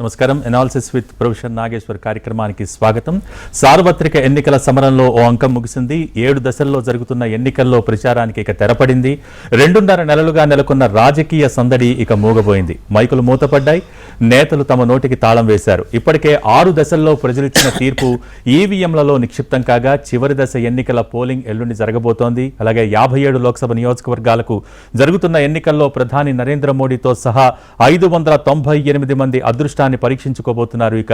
నమస్కారం. Analysis with professor Nageshwar కార్యక్రమానికి స్వాగతం. సార్వత్రిక ఎన్నికల సమరంలో ఓ అంకం ముగిసింది. 7 దశల్లో జరుగుతున్న ఎన్నికల్లో ప్రచారానికి ఇక తెరపడింది. 2.5 నెలలుగా నెలకొన్న రాజకీయ సందడి ఇక మూగబోయింది. మైకులు మూతపడ్డాయి, నేతలు తమ నోటికి తాళం వేశారు. ఇప్పటికే 6 దశల్లో ప్రజలిచ్చిన తీర్పు ఈవీఎంలలో నిక్షిప్తం కాగా చివరి దశ ఎన్నికల పోలింగ్ ఎల్లుండి జరగబోతోంది. అలాగే 57 లోక్సభ నియోజకవర్గాలకు జరుగుతున్న ఎన్నికల్లో ప్రధాని నరేంద్ర మోడీతో సహా 598 మంది అదృష్టాన్ని పరీక్షించుకోబోతున్నారు. ఇక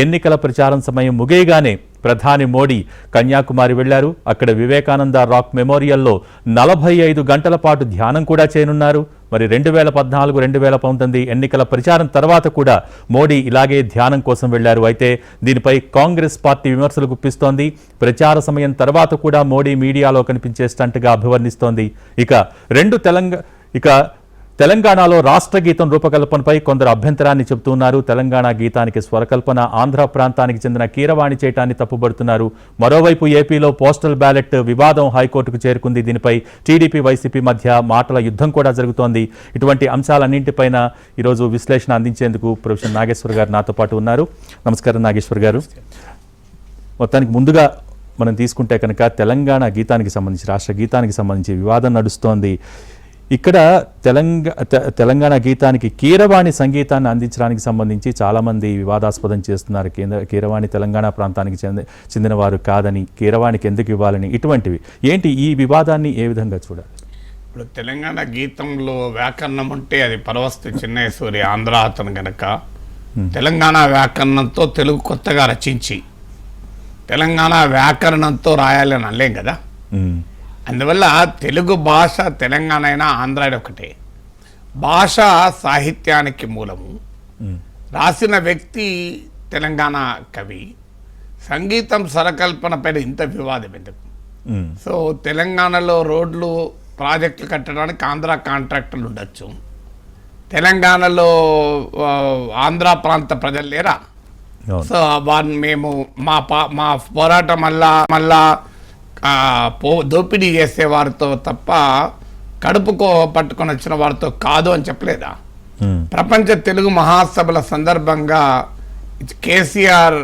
ఎన్నికల ప్రచారం సమయం ముగియగానే ప్రధాని మోడీ కన్యాకుమారి వెళ్లారు. అక్కడ వివేకానంద రాక్ మెమోరియల్లో 45 గంటల పాటు ధ్యానం కూడా చేయనున్నారు. మరి 2014-2019 ఎన్నికల ప్రచారం తర్వాత కూడా మోడీ ఇలాగే ధ్యానం కోసం వెళ్లారు. అయితే దీనిపై కాంగ్రెస్ పార్టీ విమర్శలు గుప్పిస్తోంది. ప్రచార సమయం తర్వాత కూడా మోడీ మీడియాలో కనిపించే స్టంట్గా అభివర్ణిస్తోంది. తెలంగాణలో రాష్ట్ర గీతం రూపకల్పనపై కొందరు అభ్యంతరాన్ని చెబుతున్నారు. తెలంగాణ గీతానికి స్వరకల్పన ఆంధ్ర ప్రాంతానికి చెందిన కీరవాణి చేయటాన్ని తప్పుబడుతున్నారు. మరోవైపు ఏపీలో పోస్టల్ బ్యాలెట్ వివాదం హైకోర్టుకు చేరుకుంది. దీనిపై టీడీపీ వైసీపీ మధ్య మాటల యుద్ధం కూడా జరుగుతోంది. ఇటువంటి అంశాలన్నింటిపైన ఈరోజు విశ్లేషణ అందించేందుకు ప్రొఫెసర్ నాగేశ్వర్ గారు నాతో పాటు ఉన్నారు. నమస్కారం నాగేశ్వర్ గారు. మొత్తానికి ముందుగా మనం తీసుకుంటే కనుక తెలంగాణ గీతానికి సంబంధించి, రాష్ట్ర గీతానికి సంబంధించి వివాదం నడుస్తోంది. ఇక్కడ తెలంగాణ గీతానికి కీరవాణి సంగీతాన్ని అందించడానికి సంబంధించి చాలామంది వివాదాస్పదం చేస్తున్నారు. కీరవాణి తెలంగాణ ప్రాంతానికి చెందినవారు కాదని, కీరవాణికి ఎందుకు ఇవ్వాలని, ఇటువంటివి ఏంటి ఈ వివాదాన్ని ఏ విధంగా చూడాలి? ఇప్పుడు తెలంగాణ గీతంలో వ్యాకరణం ఉంటే అది పరవస్తు చిన్నయ్య సూరి ఆంధ్ర అతను గనక తెలంగాణ వ్యాకరణంతో తెలుగు కొత్తగా రచించి తెలంగాణ వ్యాకరణంతో రాయాలని అనలేం కదా. అందువల్ల తెలుగు భాష తెలంగాణ అయినా ఆంధ్ర ఒకటే. భాష సాహిత్యానికి మూలము. రాసిన వ్యక్తి తెలంగాణ కవి. సంగీతం స్వరకల్పన పైన ఇంత వివాదం ఎందుకు? సో తెలంగాణలో రోడ్లు ప్రాజెక్టులు కట్టడానికి ఆంధ్ర కాంట్రాక్టర్లు ఉండొచ్చు. తెలంగాణలో ఆంధ్ర ప్రాంత ప్రజలు లేరా? సో వారిని మేము మా పోరాటం మళ్ళా దోపిడీ చేసే వారితో తప్ప కడుపుకో పట్టుకొని వచ్చిన వారితో కాదు అని చెప్పలేదా? ప్రపంచ తెలుగు మహాసభల సందర్భంగా కేసీఆర్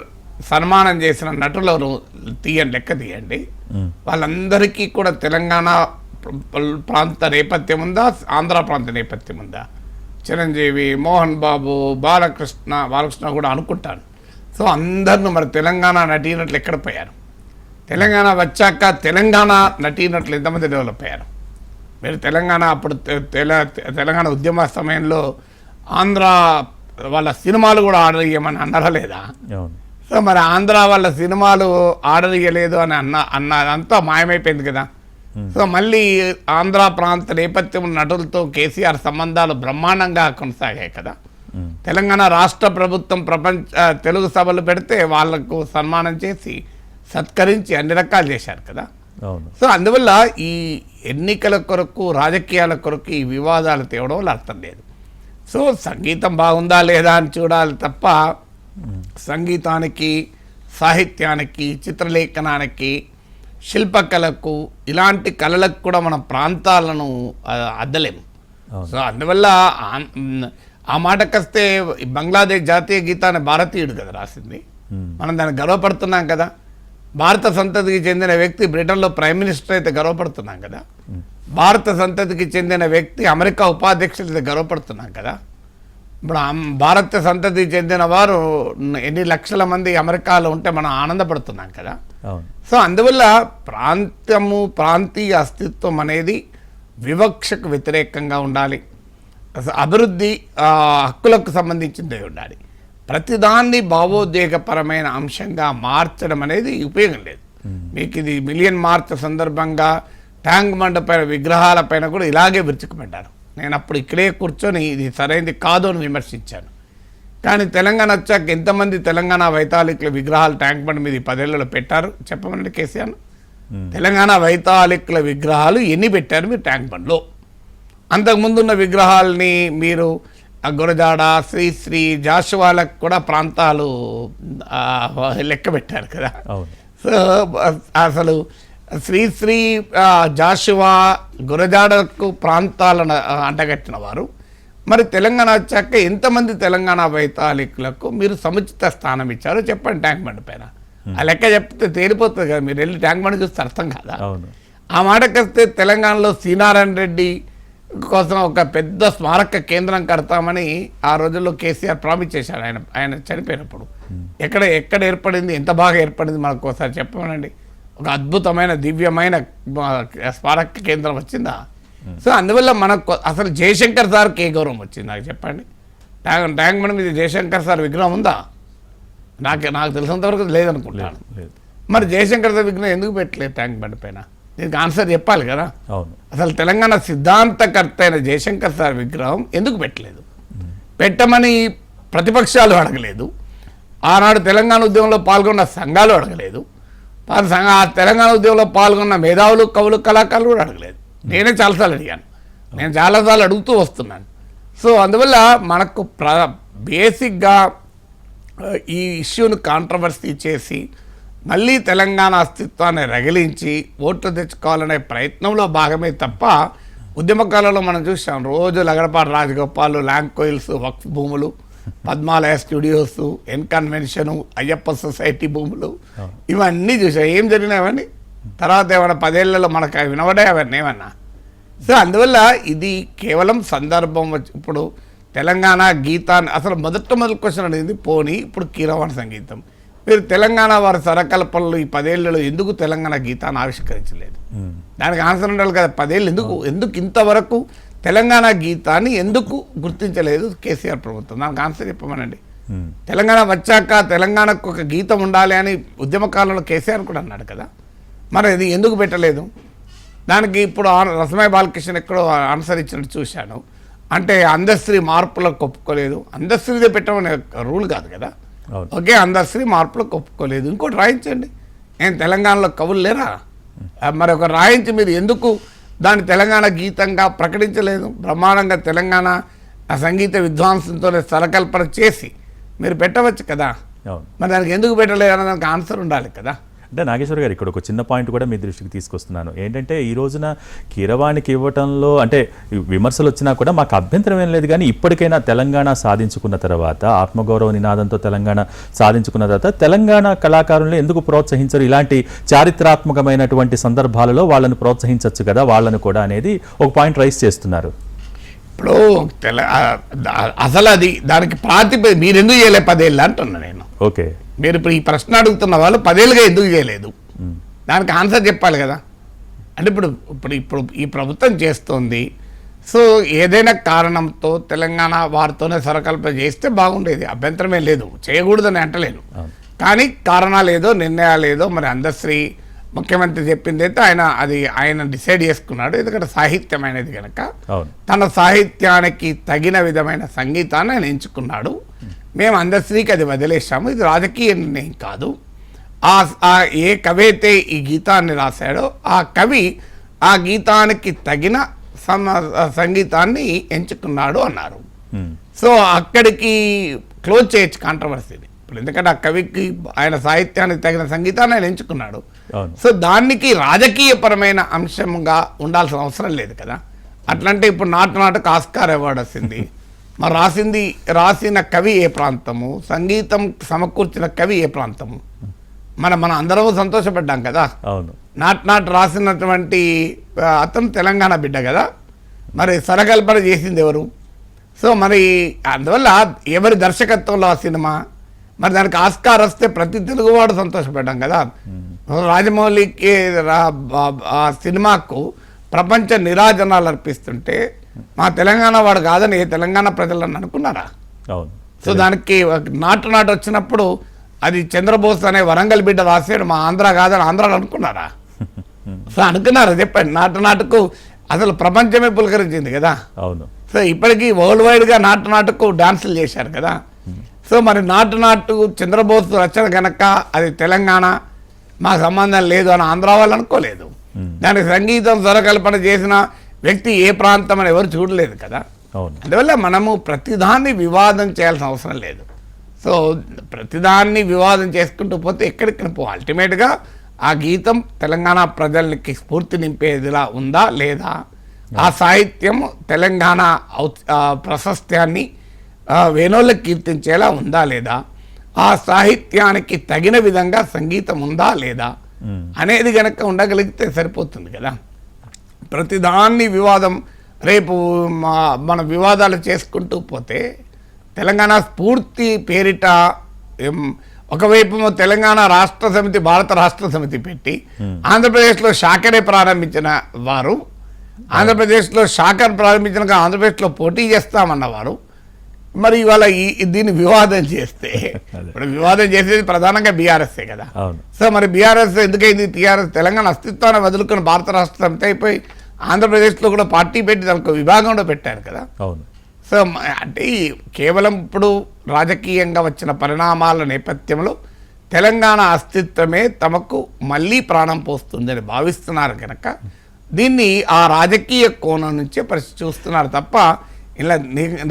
సన్మానం చేసిన నటులు లెక్క తీయండి. వాళ్ళందరికీ కూడా తెలంగాణ ప్రాంత నేపథ్యం ఉందా, ఆంధ్ర ప్రాంత నేపథ్యం ఉందా? చిరంజీవి, మోహన్ బాబు, బాలకృష్ణ కూడా అనుకుంటాను. సో అందరిని మరి తెలంగాణ నటీనట్లు ఎక్కడ పోయారు? తెలంగాణ వచ్చాక తెలంగాణ నటీనట్లు ఎంతమంది డెవలప్ అయ్యారు? మీరు తెలంగాణ అప్పుడు తెలంగాణ ఉద్యమ సమయంలో ఆంధ్ర వాళ్ళ సినిమాలు కూడా ఆర్డర్ ఇవ్వమని అన్నారా లేదా? సో మరి ఆంధ్ర వాళ్ళ సినిమాలు ఆర్డర్ ఇవ్వలేదు అని అన్నదంతా మాయమైపోయింది కదా. సో మళ్ళీ ఆంధ్ర ప్రాంత నేపథ్యం నటులతో కేసీఆర్ సంబంధాలు బ్రహ్మాండంగా కొనసాగాయి కదా. తెలంగాణ రాష్ట్ర ప్రభుత్వం తెలుగు సభలు పెడితే వాళ్లకు సన్మానం చేసి సత్కరించి అన్ని రకాలు చేశారు కదా. సో అందువల్ల ఈ ఎన్నికల కొరకు, రాజకీయాల కొరకు ఈ వివాదాలు తేవడం వల్ల అర్థం లేదు. సో సంగీతం బాగుందా లేదా అని చూడాలి తప్ప సంగీతానికి, సాహిత్యానికి, చిత్రలేఖనానికి, శిల్పకళకు, ఇలాంటి కళలకు కూడా మన ప్రాంతాలను అద్దలేము. సో అందువల్ల ఆ మాటకొస్తే బంగ్లాదేశ్ జాతీయ గీతాన్ని భారతీయుడు కదా రాసింది. మనం దాన్ని గర్వపడుతున్నాం కదా. భారత సంతతికి చెందిన వ్యక్తి బ్రిటన్లో ప్రైమ్ మినిస్టర్ అయితే గర్వపడుతున్నాం కదా. భారత సంతతికి చెందిన వ్యక్తి అమెరికా ఉపాధ్యక్షులు అయితే గర్వపడుతున్నాం కదా. ఇప్పుడు భారత సంతతికి చెందిన వారు ఎన్ని లక్షల మంది అమెరికాలో ఉంటే మనం ఆనందపడుతున్నాం కదా. సో అందువల్ల ప్రాంతీయ అస్తిత్వం అనేది వివక్షకు వ్యతిరేకంగా ఉండాలి. అభివృద్ధి హక్కులకు సంబంధించిందే ఉండాలి. ప్రతిదాన్ని భావోద్వేగపరమైన అంశంగా మార్చడం అనేది ఉపయోగం లేదు. మీకు ఇది మిలియన్ మార్చ్ సందర్భంగా ట్యాంక్ బండ్ పైన విగ్రహాల పైన కూడా ఇలాగే విరుచుకుపడ్డారు. నేను అప్పుడు ఇక్కడే కూర్చొని ఇది సరైనది కాదు అని విమర్శించాను. కానీ తెలంగాణ వచ్చాక ఎంతమంది తెలంగాణ వైతాళికుల విగ్రహాలు ట్యాంక్ బండ్ మీద 10 ఏళ్లలో పెట్టారు చెప్పమనండి కేసీఆర్. తెలంగాణ వైతాళికుల విగ్రహాలు ఎన్ని పెట్టారు మీరు ట్యాంక్ బండ్లో? అంతకుముందున్న విగ్రహాలని మీరు గురజాడ, శ్రీశ్రీ, జాషువాలకు కూడా ప్రాంతాలు లెక్క పెట్టారు కదా. సో అసలు శ్రీశ్రీ, జాషువా, గురజాడకు ప్రాంతాలను అంటగట్టిన వారు మరి తెలంగాణ వచ్చాక ఎంతమంది తెలంగాణ వైతాళికులకు మీరు సముచిత స్థానం ఇచ్చారో చెప్పండి ట్యాంక్ బండ్ పైన. ఆ లెక్క చెప్తే తేలిపోతుంది కదా, మీరు వెళ్ళి ట్యాంక్ బండ్ చూస్తే అర్థం కాదా? ఆ మాటకొస్తే తెలంగాణలో శ్రీనారాయణ రెడ్డి కోసం ఒక పెద్ద స్మారక కేంద్రం కడతామని ఆ రోజుల్లో కేసీఆర్ ప్రామిస్ చేశాడు ఆయన చనిపోయినప్పుడు. ఎక్కడ ఏర్పడింది, ఎంత బాగా ఏర్పడింది మనకు ఒకసారి చెప్పమనండి. ఒక అద్భుతమైన దివ్యమైన స్మారక కేంద్రం వచ్చిందా? సో అందువల్ల మనకు అసలు జయశంకర్ సార్కి ఏ గౌరవం వచ్చింది నాకు చెప్పండి? ట్యాంక్ బండ్ మీద జయశంకర్ సార్ విగ్రహం ఉందా? నాకు తెలిసినంతవరకు లేదనుకుంటాను. మరి జయశంకర్ సార్ విగ్రహం ఎందుకు పెట్టలేదు ట్యాంక్ బండ్ పైన? దీనికి ఆన్సర్ చెప్పాలి కదా. అసలు తెలంగాణ సిద్ధాంతకర్త అయిన జయశంకర్ సార్ విగ్రహం ఎందుకు పెట్టలేదు? పెట్టమని ప్రతిపక్షాలు అడగలేదు, ఆనాడు తెలంగాణ ఉద్యమంలో పాల్గొన్న సంఘాలు అడగలేదు, ఆ తెలంగాణ ఉద్యమంలో పాల్గొన్న మేధావులు, కవులు, కళాకారులు కూడా అడగలేదు. నేనే చాలాసార్లు అడిగాను, నేను చాలాసార్లు అడుగుతూ వస్తున్నాను. సో అందువల్ల మనకు బేసిక్గా ఈ ఇష్యూను కాంట్రవర్సీ చేసి మళ్ళీ తెలంగాణ అస్తిత్వాన్ని రగిలించి ఓట్లు తెచ్చుకోవాలనే ప్రయత్నంలో భాగమే తప్ప, ఉద్యమకాలంలో మనం చూసాం రోజు లగడపాటి రాజగోపాల్, ల్యాండ్ కోయిల్స్, వక్ఫ్ భూములు, పద్మాలయ స్టూడియోస్, ఎన్కన్వెన్షను, అయ్యప్ప సొసైటీ భూములు, ఇవన్నీ చూసాం. ఏం జరిగినాయవన్నీ తర్వాత ఏమన్నా 10 ఏళ్లలో మనకు వినబడే అవన్నీ ఏమన్నా? సో అందువల్ల ఇది కేవలం సందర్భం. ఇప్పుడు తెలంగాణ గీతాన్ని అసలు మొదటి క్వశ్చన్ అనేది పోనీ ఇప్పుడు కీరవాణి సంగీతం, మీరు తెలంగాణ వారి సరకల్పనలు ఈ 10 ఏళ్లలో ఎందుకు తెలంగాణ గీతాన్ని ఆవిష్కరించలేదు? దానికి ఆన్సర్ ఉండాలి కదా. 10 ఏళ్ళు ఎందుకు ఇంతవరకు తెలంగాణ గీతాన్ని ఎందుకు గుర్తించలేదు కేసీఆర్ ప్రభుత్వం? దానికి ఆన్సర్ చెప్పమనండి. తెలంగాణ వచ్చాక తెలంగాణకు ఒక గీతం ఉండాలి అని ఉద్యమకాలంలో కేసీఆర్ కూడా అన్నాడు కదా, మరి ఇది ఎందుకు పెట్టలేదు? దానికి ఇప్పుడు రసమయ బాలకృష్ణ ఎక్కడో ఆన్సర్ ఇచ్చినట్టు చూశాను. అంటే అందశ్రీ మార్పులకు ఒప్పుకోలేదు. అందశ్రీదే పెట్టమనే రూల్ కాదు కదా. ఓకే, అందశ్రీ మార్పులకు ఒప్పుకోలేదు. ఇంకోటి రాయించండి. నేను తెలంగాణలో కవులు లేరా? మరి ఒక రాయించి మీరు ఎందుకు దాన్ని తెలంగాణ గీతంగా ప్రకటించలేదు? బ్రహ్మాండంగా తెలంగాణ సంగీత విద్వాంసంతోనే సరకల్పన చేసి మీరు పెట్టవచ్చు కదా. మరి దానికి ఎందుకు పెట్టలేదు అన్న దానికి ఆన్సర్ ఉండాలి కదా. అంటే నాగేశ్వర్ గారు, ఇక్కడ ఒక చిన్న పాయింట్ కూడా మీ దృష్టికి తీసుకొస్తున్నాను. ఏంటంటే ఈ రోజున కీరవాణికి ఇవ్వటంలో అంటే విమర్శలు వచ్చినా కూడా మాకు అభ్యంతరం ఏం లేదు, కానీ ఇప్పటికైనా తెలంగాణ సాధించుకున్న తర్వాత, ఆత్మగౌరవ నినాదంతో తెలంగాణ సాధించుకున్న తర్వాత తెలంగాణ కళాకారులను ఎందుకు ప్రోత్సహించరు? ఇలాంటి చారిత్రాత్మకమైనటువంటి సందర్భాలలో వాళ్ళని ప్రోత్సహించవచ్చు కదా వాళ్ళను కూడా అనేది ఒక పాయింట్ రైజ్ చేస్తున్నారు. ఇప్పుడు అసలు అది దానికి మీరు ఎందుకు చేయలే 10 ఏళ్ళు అంటున్నా నేను. ఓకే, మీరు ఇప్పుడు ఈ ప్రశ్న అడుగుతున్న వాళ్ళు 10 ఏళ్ళుగా ఎందుకు చేయలేదు? దానికి ఆన్సర్ చెప్పాలి కదా. అంటే ఇప్పుడు ఈ ప్రభుత్వం చేస్తోంది. సో ఏదైనా కారణంతో తెలంగాణ వారితోనే సరకల్పన చేస్తే బాగుండేది, అభ్యంతరమే లేదు, చేయకూడదని అంటలేను. కానీ కారణాలు ఏదో, నిర్ణయాలు ఏదో, మరి అందశ్రీ ముఖ్యమంత్రి చెప్పింది అయితే ఆయన డిసైడ్ చేసుకున్నాడు. ఎందుకంటే సాహిత్యం అనేది కనుక తన సాహిత్యానికి తగిన విధమైన సంగీతాన్ని ఆయన ఎంచుకున్నాడు. మేము అందశ్రీకి అది వదిలేసాము. ఇది రాజకీయ నిర్ణయం కాదు. ఏ కవి అయితే ఈ గీతాన్ని రాశాడో ఆ కవి ఆ గీతానికి తగిన సంగీతాన్ని ఎంచుకున్నాడు అన్నారు. సో అక్కడికి క్లోజ్ చేయొచ్చు కాంట్రవర్సీని. ఇప్పుడు ఎందుకంటే ఆ కవికి ఆయన సాహిత్యానికి తగిన సంగీతాన్ని ఆయన ఎంచుకున్నాడు. సో దానికి రాజకీయపరమైన అంశంగా ఉండాల్సిన అవసరం లేదు కదా. అట్లంటే ఇప్పుడు నాటుకు ఆస్కార్ అవార్డు వచ్చింది. మరి రాసిన కవి ఏ ప్రాంతము, సంగీతం సమకూర్చిన కవి ఏ ప్రాంతము? మన అందరము సంతోషపడ్డాం కదా. నాటు రాసినటువంటి అతను తెలంగాణ బిడ్డ కదా. మరి సరకల్పన చేసింది ఎవరు? సో మరి అందువల్ల ఎవరి దర్శకత్వంలో ఆ సినిమా, మరి దానికి ఆస్కార్ వస్తే ప్రతి తెలుగువాడు సంతోషపడ్డాం కదా. రాజమౌళికి ఆ సినిమాకు ప్రపంచ నిరాజనాలు అర్పిస్తుంటే మా తెలంగాణ వాడు కాదని ఏ తెలంగాణ ప్రజలను అనుకున్నారా? సో దానికి నాటు వచ్చినప్పుడు అది చంద్రబోస్ అనే వరంగల్ బిడ్డ రాసాడు, మా ఆంధ్ర కాదని ఆంధ్రాలో అనుకున్నారా? సో అనుకున్నారా చెప్పండి. నాటుకు అసలు ప్రపంచమే పులకరించింది కదా. సో ఇప్పటికీ వరల్డ్ వైడ్గా నాటుకు డాన్సులు చేశారు కదా. సో మరి నాటు చంద్రబోస్ రచన కనుక అది తెలంగాణ మాకు సంబంధం లేదు అని ఆంధ్ర వాళ్ళు అనుకోలేదు. దానికి సంగీతం స్వరకల్పన చేసిన వ్యక్తి ఏ ప్రాంతం అని ఎవరు చూడలేదు కదా. అందువల్ల మనము ప్రతిదాన్ని వివాదం చేయాల్సిన అవసరం లేదు. సో ప్రతిదాన్ని వివాదం చేసుకుంటూ పోతే ఎక్కడికి పో, అల్టిమేట్గా ఆ గీతం తెలంగాణ ప్రజలకి స్ఫూర్తి నింపేదిలా ఉందా లేదా ఆ సాహిత్యం తెలంగాణ ప్రశస్త్యాన్ని వేణోళ్ళకి కీర్తించేలా ఉందా లేదా, ఆ సాహిత్యానికి తగిన విధంగా సంగీతం ఉందా లేదా అనేది గనక ఉండగలిగితే సరిపోతుంది కదా. ప్రతిదాన్ని వివాదం, రేపు మన వివాదాలు చేసుకుంటూ పోతే తెలంగాణ స్ఫూర్తి పేరిట ఒకవైపు తెలంగాణ రాష్ట్ర సమితి, భారత రాష్ట్ర సమితి పెట్టి ఆంధ్రప్రదేశ్లో శాఖనే ప్రారంభించిన వారు, ఆంధ్రప్రదేశ్లో శాఖను ప్రారంభించిన ఆంధ్రప్రదేశ్లో పోటీ చేస్తామన్నవారు మరి ఇవాళ దీన్ని వివాదం చేస్తే, ఇప్పుడు వివాదం చేసేది ప్రధానంగా బీఆర్ఎస్ఏ కదా. సో మరి బీఆర్ఎస్ ఎందుకైంది? టీఆర్ఎస్ తెలంగాణ అస్తిత్వాన్ని వదులుకొని భారత రాష్ట్ర సమితి అయిపోయి ఆంధ్రప్రదేశ్లో కూడా పార్టీ పెట్టి దానికి విభాగంలో పెట్టారు కదా. సో అంటే కేవలం ఇప్పుడు రాజకీయంగా వచ్చిన పరిణామాల నేపథ్యంలో తెలంగాణ అస్తిత్వమే తమకు మళ్ళీ ప్రాణం పోస్తుందని భావిస్తున్నారు కనుక దీన్ని ఆ రాజకీయ కోణం నుంచే చూస్తున్నారు తప్ప ఇలా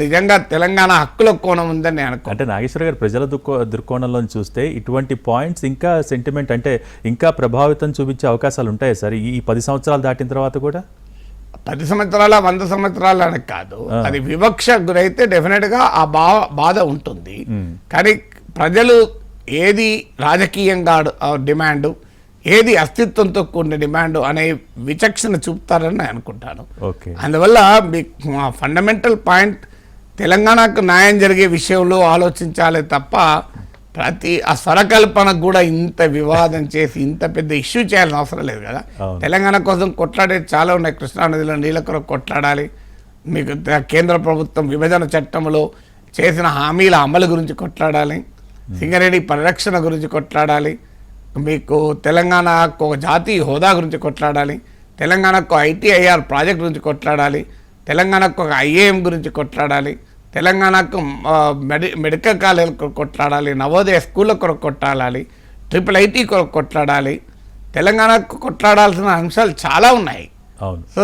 నిజంగా తెలంగాణ హక్కుల కోణం ఉందని నేను అనుకో. అంటే నాగేశ్వర గారు ప్రజల దృక్కోణంలో చూస్తే ఇటువంటి పాయింట్స్ ఇంకా సెంటిమెంట్ అంటే ఇంకా ప్రభావితం చూపించే అవకాశాలు ఉంటాయి సార్ ఈ 10 సంవత్సరాలు దాటిన తర్వాత కూడా? 10 సంవత్సరాల 100 సంవత్సరాలు అని కాదు, అది వివక్ష గురైతే డెఫినెట్గా ఆ బాధ ఉంటుంది. కానీ ప్రజలు ఏది రాజకీయంగా డిమాండ్, ఏది అస్తిత్వంతో కూడిన డిమాండ్ అనే విచక్షణ చూపుతారని నేను అనుకుంటాను. అందువల్ల ఫండమెంటల్ పాయింట్ తెలంగాణకు న్యాయం జరిగే విషయంలో ఆలోచించాలి తప్ప ప్రతి ఆ స్వరకల్పనకు కూడా ఇంత వివాదం చేసి ఇంత పెద్ద ఇష్యూ చేయాల్సిన అవసరం లేదు కదా. తెలంగాణ కోసం కొట్లాడేది చాలా ఉన్నాయి. కృష్ణానదిలో నీళ్ళ కొరకు కొట్లాడాలి, మీకు కేంద్ర ప్రభుత్వం విభజన చట్టంలో చేసిన హామీల అమలు గురించి కొట్లాడాలి, సింగరేణి పరిరక్షణ గురించి కొట్లాడాలి, మీకు తెలంగాణకు ఒక జాతీయ హోదా గురించి కొట్లాడాలి, తెలంగాణకు ఐటీఐఆర్ ప్రాజెక్ట్ గురించి కొట్లాడాలి, తెలంగాణకు ఒక ఐఏఎం గురించి కొట్లాడాలి, తెలంగాణకు మెడికల్ కాలేజీల కొరకు కొట్లాడాలి, నవోదయ స్కూళ్ళ కొరకు కొట్లాడాలి, IIIT కొరకు కొట్లాడాలి. తెలంగాణకు కొట్లాడాల్సిన అంశాలు చాలా ఉన్నాయి. సో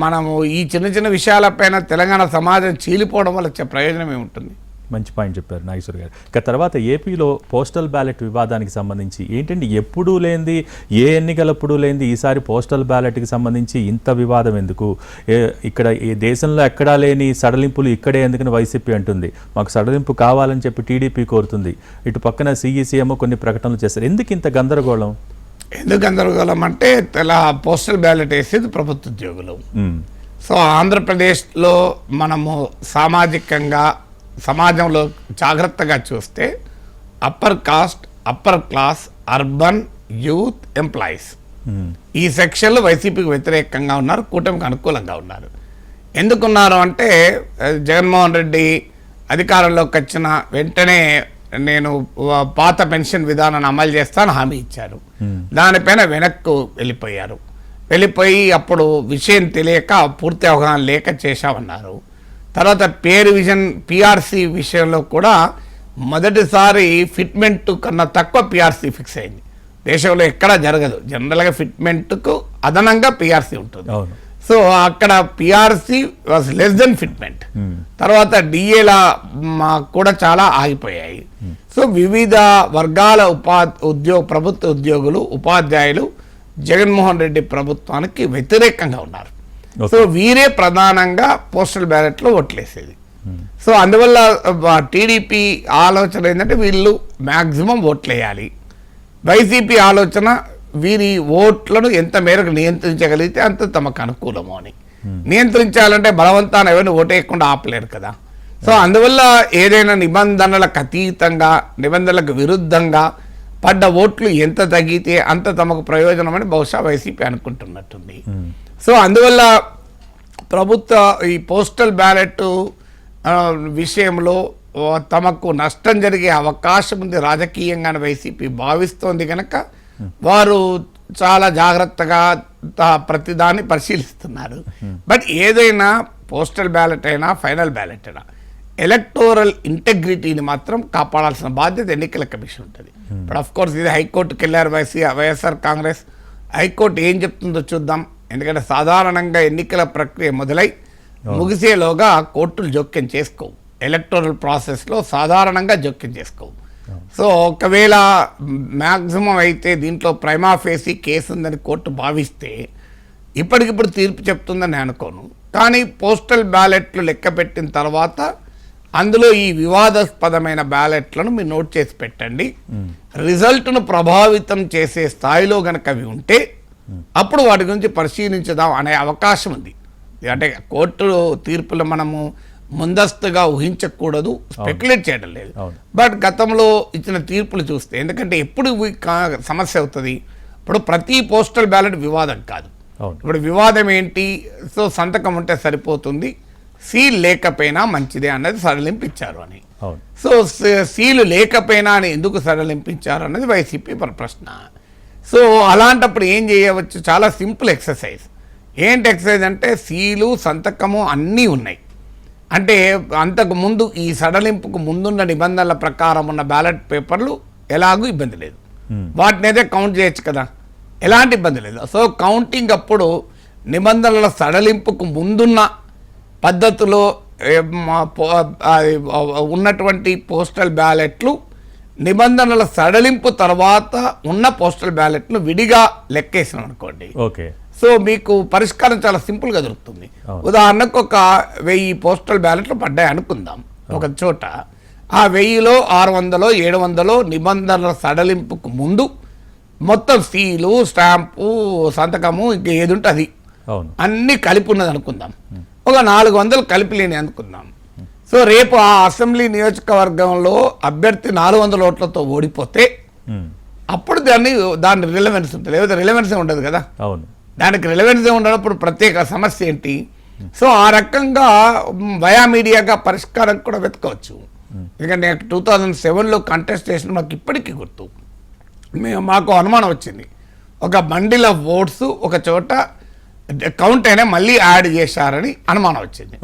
మనము ఈ చిన్న చిన్న విషయాలపైన తెలంగాణ సమాజం చీలిపోవడం వల్ల వచ్చే ప్రయోజనం ఏముంటుంది? మంచి పాయింట్ చెప్పారు నాగేశ్వర్ గారు. ఇక తర్వాత ఏపీలో పోస్టల్ బ్యాలెట్ వివాదానికి సంబంధించి ఏంటంటే ఎప్పుడూ లేనిది, ఏ ఎన్నికలప్పుడు లేనిది ఈసారి పోస్టల్ బ్యాలెట్కి సంబంధించి ఇంత వివాదం ఎందుకు? ఇక్కడ ఈ దేశంలో ఎక్కడా లేని సడలింపులు ఇక్కడే ఎందుకని వైసీపీ అంటుంది. మాకు సడలింపు కావాలని చెప్పి టీడీపీ కోరుతుంది. ఇటు పక్కన CEC కొన్ని ప్రకటనలు చేస్తారు. ఎందుకు ఇంత గందరగోళం? ఎందుకు గందరగోళం అంటే పోస్టల్ బ్యాలెట్ వేసేది ప్రభుత్వ ఉద్యోగులు. సో ఆంధ్రప్రదేశ్లో మనము సామాజికంగా సమాజంలో జాగ్రత్తగా చూస్తే upper caste, upper class, urban, youth, employees ఈ సెక్షన్లు వైసీపీకి వ్యతిరేకంగా ఉన్నారు, కూటమికి అనుకూలంగా ఉన్నారు. ఎందుకున్నారు అంటే జగన్మోహన్ రెడ్డి అధికారంలోకి వచ్చిన వెంటనే నేను పాత పెన్షన్ విధానాన్ని అమలు చేస్తాను హామీ ఇచ్చారు. దానిపైన వెనక్కు వెళ్ళిపోయి అప్పుడు విషయం తెలియక పూర్తి అవగాహన లేక చేశామన్నారు. తర్వాత పే రివిజన్ PRC విషయంలో కూడా మొదటిసారి ఫిట్మెంట్ కన్నా తక్కువ PRC ఫిక్స్ అయింది. దేశంలో ఎక్కడా జరగదు, జనరల్గా ఫిట్మెంట్కు అదనంగా PRC ఉంటుంది. సో అక్కడ PRC was less than fitment. తర్వాత DAల కూడా చాలా ఆగిపోయాయి. సో వివిధ వర్గాల ప్రభుత్వ ఉద్యోగులు, ఉపాధ్యాయులు జగన్మోహన్ రెడ్డి ప్రభుత్వానికి వ్యతిరేకంగా ఉన్నారు. సో వీరే ప్రధానంగా పోస్టల్ బ్యాలెట్లో ఓట్లేసేది. సో అందువల్ల టీడీపీ ఆలోచన ఏంటంటే వీళ్ళు మ్యాక్సిమం ఓట్లు వేయాలి. వైసీపీ ఆలోచన వీరి ఓట్లను ఎంత మేరకు నియంత్రించగలిగితే అంత తమకు అనుకూలము అని. నియంత్రించాలంటే బలవంతాన్ని ఎవరిని ఓటేయకుండా ఆపలేరు కదా. సో అందువల్ల ఏదైనా నిబంధనలకు అతీతంగా, నిబంధనలకు విరుద్ధంగా పడ్డ ఓట్లు ఎంత తగ్గితే అంత తమకు ప్రయోజనం అని బహుశా వైసీపీ అనుకుంటున్నట్టుంది. సో అందువల్ల ప్రభుత్వ ఈ పోస్టల్ బ్యాలెట్ విషయంలో తమకు నష్టం జరిగే అవకాశం ఉంది రాజకీయంగా వైసీపీ భావిస్తోంది కనుక వారు చాలా జాగ్రత్తగా ప్రతిదాన్ని పరిశీలిస్తున్నారు. బట్ ఏదైనా పోస్టల్ బ్యాలెట్ అయినా ఫైనల్ బ్యాలెట్ అయినా ఎలక్టోరల్ ఇంటెగ్రిటీని మాత్రం కాపాడాల్సిన బాధ్యత ఎన్నికల కమిషన్ ఉంటుంది. బట్ ఆఫ్ కోర్స్ ఇది హైకోర్టుకి వెళ్ళారు వైఎస్ఆర్ కాంగ్రెస్. హైకోర్టు ఏం చెప్తుందో చూద్దాం. ఎందుకంటే సాధారణంగా ఎన్నికల ప్రక్రియ మొదలై ముగిసేలోగా కోర్టులు జోక్యం చేసుకోవు. ఎలక్టోరల్ ప్రాసెస్లో సాధారణంగా జోక్యం చేసుకోవు. సో ఒకవేళ మ్యాక్సిమం అయితే దీంట్లో ప్రైమా ఫేసి కేసు ఉందని కోర్టు భావిస్తే ఇప్పటికిప్పుడు తీర్పు చెప్తుందని అనుకోను. కానీ పోస్టల్ బ్యాలెట్లు లెక్క పెట్టిన తర్వాత అందులో ఈ వివాదాస్పదమైన బ్యాలెట్లను మీరు నోట్ చేసి పెట్టండి. రిజల్ట్ను ప్రభావితం చేసే స్థాయిలో గనక అవి ఉంటే అప్పుడు వాటి గురించి పరిశీలించదాం అనే అవకాశం ఉంది. అంటే కోర్టు తీర్పులు మనము ముందస్తుగా ఊహించకూడదు, స్పెక్యులేట్ చేయడం లేదు. బట్ గతంలో ఇచ్చిన తీర్పులు చూస్తే, ఎందుకంటే ఎప్పుడు సమస్య అవుతుంది, ఇప్పుడు ప్రతి పోస్టల్ బ్యాలెట్ వివాదం కాదు. ఇప్పుడు వివాదం ఏంటి, సో సంతకం ఉంటే సరిపోతుంది, సీల్ లేకపోయినా మంచిదే అన్నది సడలింపించారు అని. సో సీలు లేకపోయినా అని ఎందుకు సడలింపించారు అన్నది వైసీపీ ప్రశ్న. సో అలాంటప్పుడు ఏం చేయవచ్చు, చాలా సింపుల్ ఎక్సర్సైజ్. ఏంటి ఎక్సర్సైజ్ అంటే సీలు సంతకము అన్నీ ఉన్నాయి. అంటే అంతకు ముందు ఈ సడలింపుకు ముందున్న నిబంధనల ప్రకారం ఉన్న బ్యాలెట్ పేపర్లు ఎలాగూ ఇబ్బంది లేదు, వాటిని అయితే కౌంట్ చేయొచ్చు కదా, ఎలాంటి ఇబ్బంది లేదు. సో కౌంటింగ్ అప్పుడు నిబంధనల సడలింపుకు ముందున్న పద్ధతిలో ఉన్నటువంటి పోస్టల్ బ్యాలెట్లు నిబంధనల సడలింపు తర్వాత ఉన్న పోస్టల్ బ్యాలెట్ను విడిగా లెక్కేసినాం అనుకోండి, ఓకే, సో మీకు పరిష్కారం చాలా సింపుల్గా దొరుకుతుంది. ఉదాహరణకు ఒక 1000 పోస్టల్ బ్యాలెట్లు పడ్డాయి అనుకుందాం ఒక చోట. ఆ 1000లో 600 700 నిబంధనల సడలింపుకు ముందు మొత్తం సీలు, స్టాంపు, సంతకము ఇంకా ఏది ఉంటే అది అన్నీ కలిపి ఉన్నది అనుకుందాం. ఒక 400 కలిపి లేని అనుకుందాం. సో రేపు ఆ అసెంబ్లీ నియోజకవర్గంలో అభ్యర్థి 400 ఓట్లతో ఓడిపోతే అప్పుడు దాని రిలవెన్స్ ఉంటుంది, లేకపోతే రిలవెన్సే ఉండదు కదా. దానికి రిలవెన్సే ఉండనప్పుడు ప్రత్యేక సమస్య ఏంటి? సో ఆ రకంగా వయా మీడియాగా పరిష్కారం కూడా వెతకవచ్చు. ఎందుకంటే 2007లో కంటెస్ట్ చేసిన మాకు ఇప్పటికీ గుర్తు. మాకు అనుమానం వచ్చింది, ఒక బండిల్ ఆఫ్ ఓట్స్ ఒక చోట కౌంట్ అయినా మళ్ళీ యాడ్ చేశారని అనుమానం వచ్చింది.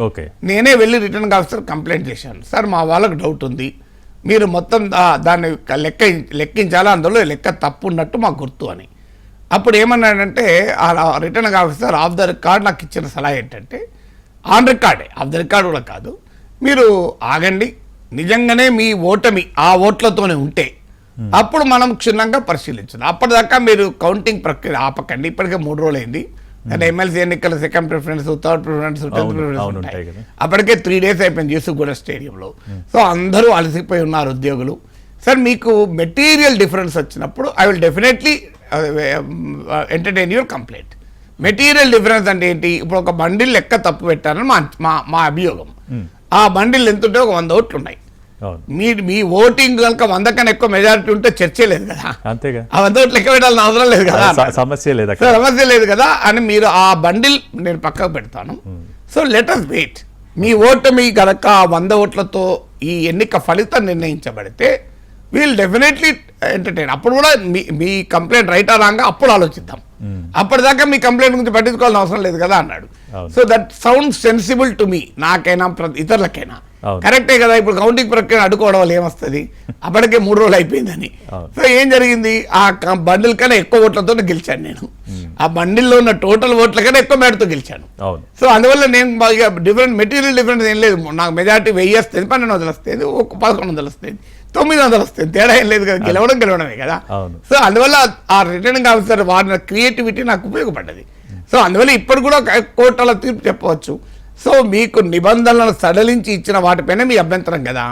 నేనే వెళ్ళి రిటర్నింగ్ ఆఫీసర్ కంప్లైంట్ చేశాను, సార్ మా వాళ్ళకు డౌట్ ఉంది, మీరు మొత్తం దాన్ని లెక్కించాలా, అందులో లెక్క తప్పు ఉన్నట్టు మాకు గుర్తు అని. అప్పుడు ఏమన్నాడంటే ఆ returning officer of the record నాకు ఇచ్చిన సలహా ఏంటంటే, ఆన్ రికార్డే, ఆఫ్ ద రికార్డ్ కూడా కాదు, మీరు ఆగండి, నిజంగానే మీ ఓటమి ఆ ఓట్లతోనే ఉంటే అప్పుడు మనం క్షుణ్ణంగా పరిశీలించాలి. అప్పటిదాకా మీరు కౌంటింగ్ ప్రక్రియ ఆపకండి. ఇప్పటికే 3 రోజులు అయింది. అంటే ఎమ్మెల్సీ ఎన్నికల second preference, third preference, 10th preference ఉంటాయి. అప్పటికే 3 days అయిపోయింది యూసుఫ్గూడ స్టేడియంలో. సో అందరూ అలసిపోయి ఉన్నారు ఉద్యోగులు. సార్ మీకు మెటీరియల్ డిఫరెన్స్ వచ్చినప్పుడు I will definitely entertain your complaint. Material difference అంటే ఏంటి? ఇప్పుడు ఒక బండిల్ లెక్క తప్పు పెట్టారని మా అభియోగం. ఆ బండిల్ ఎంత ఉంటే ఒక 100 ఓట్లు ఉన్నాయి. మీ ఓటింగ్ కనుక 100 కన్నా ఎక్కువ మెజారిటీ ఉంటే చర్చే లేదు కదా, అంతేగా, ఆ 100 ఓట్లు లెక్క పెట్టాలని అవసరం లేదు కదా, సమస్య లేదు కదా అని మీరు ఆ బండిల్ నేను పక్కకు పెడతాను. So let us wait. మీ ఓటమి కనుక 100 ఓట్లతో ఈ ఎన్నిక ఫలితం నిర్ణయించబడితే వీల్ డెఫినెట్లీ ఎంటర్టైన్. అప్పుడు కూడా మీ కంప్లైంట్ రైటా రాంగా అప్పుడు ఆలోచిద్దాం. అప్పటిదాకా మీ కంప్లైంట్ గురించి పట్టించుకోవాల్సిన అవసరం లేదు కదా అన్నాడు. So that sound sensible to me, నాకైనా ఇతరులకైనా కరెక్టే కదా. ఇప్పుడు కౌంటింగ్ ప్రక్రియ అడ్డుకోవడం వల్ల ఏమొస్తుంది, అప్పటికే 3 రోజులు అయిపోయిందని. సో ఏం జరిగింది, ఆ బండిల్ కన్నా ఎక్కువ ఓట్లతో గెలిచాను నేను. ఆ బండిల్లో ఉన్న టోటల్ ఓట్ల కన్నా ఎక్కువ మేడతో గెలిచాను. సో అందువల్ల నేను డిఫరెంట్ మెటీరియల్ డిఫరెన్స్ ఏం లేదు. నాకు మెజారిటీ 1000 వస్తుంది, 1200 వస్తుంది, 1100 వస్తుంది, 900 వస్తుంది, తేడా ఏం లేదు కదా, గెలవడమే కదా. సో అందువల్ల ఆ రిటర్నింగ్ ఆఫీసర్ వాడిన క్రియేటివిటీ నాకు ఉపయోగపడ్డది. సో అందువల్ల ఇప్పుడు కూడా కోర్టుల తీర్పు చెప్పవచ్చు. సో మీకు నిబంధనలను సడలించి ఇచ్చిన వాటిపైన మీ అభ్యంతరం కదా.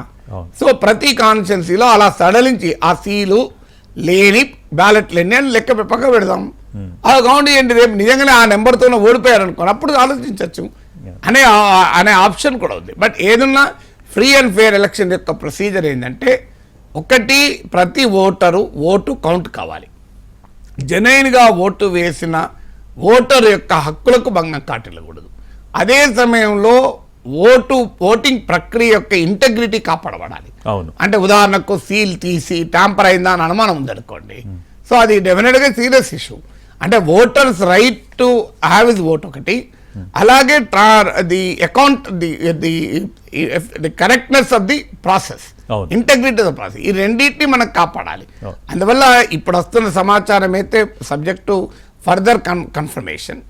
సో ప్రతి కాన్స్టిట్యున్సీలో అలా సడలించి ఆ సీలు లేని బ్యాలెట్లు ఎన్ని అని లెక్క పక్క పెడదాం. అది కౌంట్ చేయండి, రేపు నిజంగానే ఆ నెంబర్తోనే ఓడిపోయారు అనుకోండి, అప్పుడు ఆలోచించవచ్చు అనే ఆప్షన్ కూడా ఉంది. బట్ ఏదన్నా ఫ్రీ అండ్ ఫెయిర్ ఎలక్షన్ యొక్క ప్రొసీజర్ ఏంటంటే, ఒకటి, ప్రతి ఓటరు ఓటు కౌంట్ కావాలి. జెన్యూన్గా ఓటు వేసిన ఓటరు యొక్క హక్కులకు భంగం కాటిల్లకూడదు. అదే సమయంలో ఓటింగ్ ప్రక్రియ యొక్క ఇంటెగ్రిటీ కాపాడబడాలి. అంటే ఉదాహరణకు సీల్ తీసి ట్యాంపర్ అయిందా అని అనుమానం ఉందనుకోండి, సో అది డెఫినెట్గా సీరియస్ ఇష్యూ. అంటే voters right to have is vote ఒకటి, అలాగే the account the correctness of the process, integrity of the process, ఈ రెండింటిని మనం కాపాడాలి. అందువల్ల ఇప్పుడు వస్తున్న సమాచారం అయితే subject further confirmation,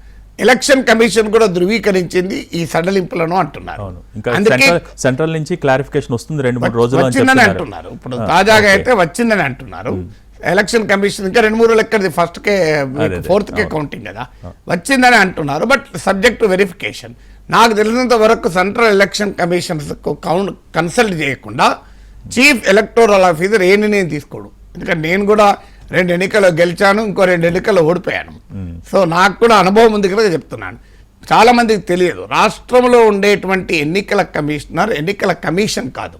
election commission కూడా ధృవీకరించింది ఈ సడలింపులను అంటున్నారు. అందుకే సెంట్రల్ నుంచి క్లారిఫికేషన్ వస్తుంది, 2-3 రోజులు వచ్చిందని అంటున్నారు. ఇప్పుడు తాజాగా అయితే వచ్చిందని అంటున్నారు. ఎలక్షన్ కమిషన్ ఇంకా 2-3 రోజులు ఎక్కడిది, 4th కే కౌంటింగ్ కదా, వచ్చిందని అంటున్నారు. But subject to verification. నాకు తెలిసినంత వరకు సెంట్రల్ ఎలక్షన్ కమిషన్స్ కన్సల్ట్ చేయకుండా చీఫ్ ఎలక్టోరల్ ఆఫీసర్ ఏ నిర్ణయం తీసుకోడు. ఎందుకంటే నేను కూడా 2 ఎన్నికల్లో గెలిచాను, ఇంకో 2 ఎన్నికల్లో ఓడిపోయాను. సో నాకు కూడా అనుభవం ఉంది కదా చెప్తున్నాను. చాలా మందికి తెలియదు, రాష్ట్రంలో ఉండేటువంటి ఎన్నికల కమిషనర్ ఎన్నికల కమిషన్ కాదు,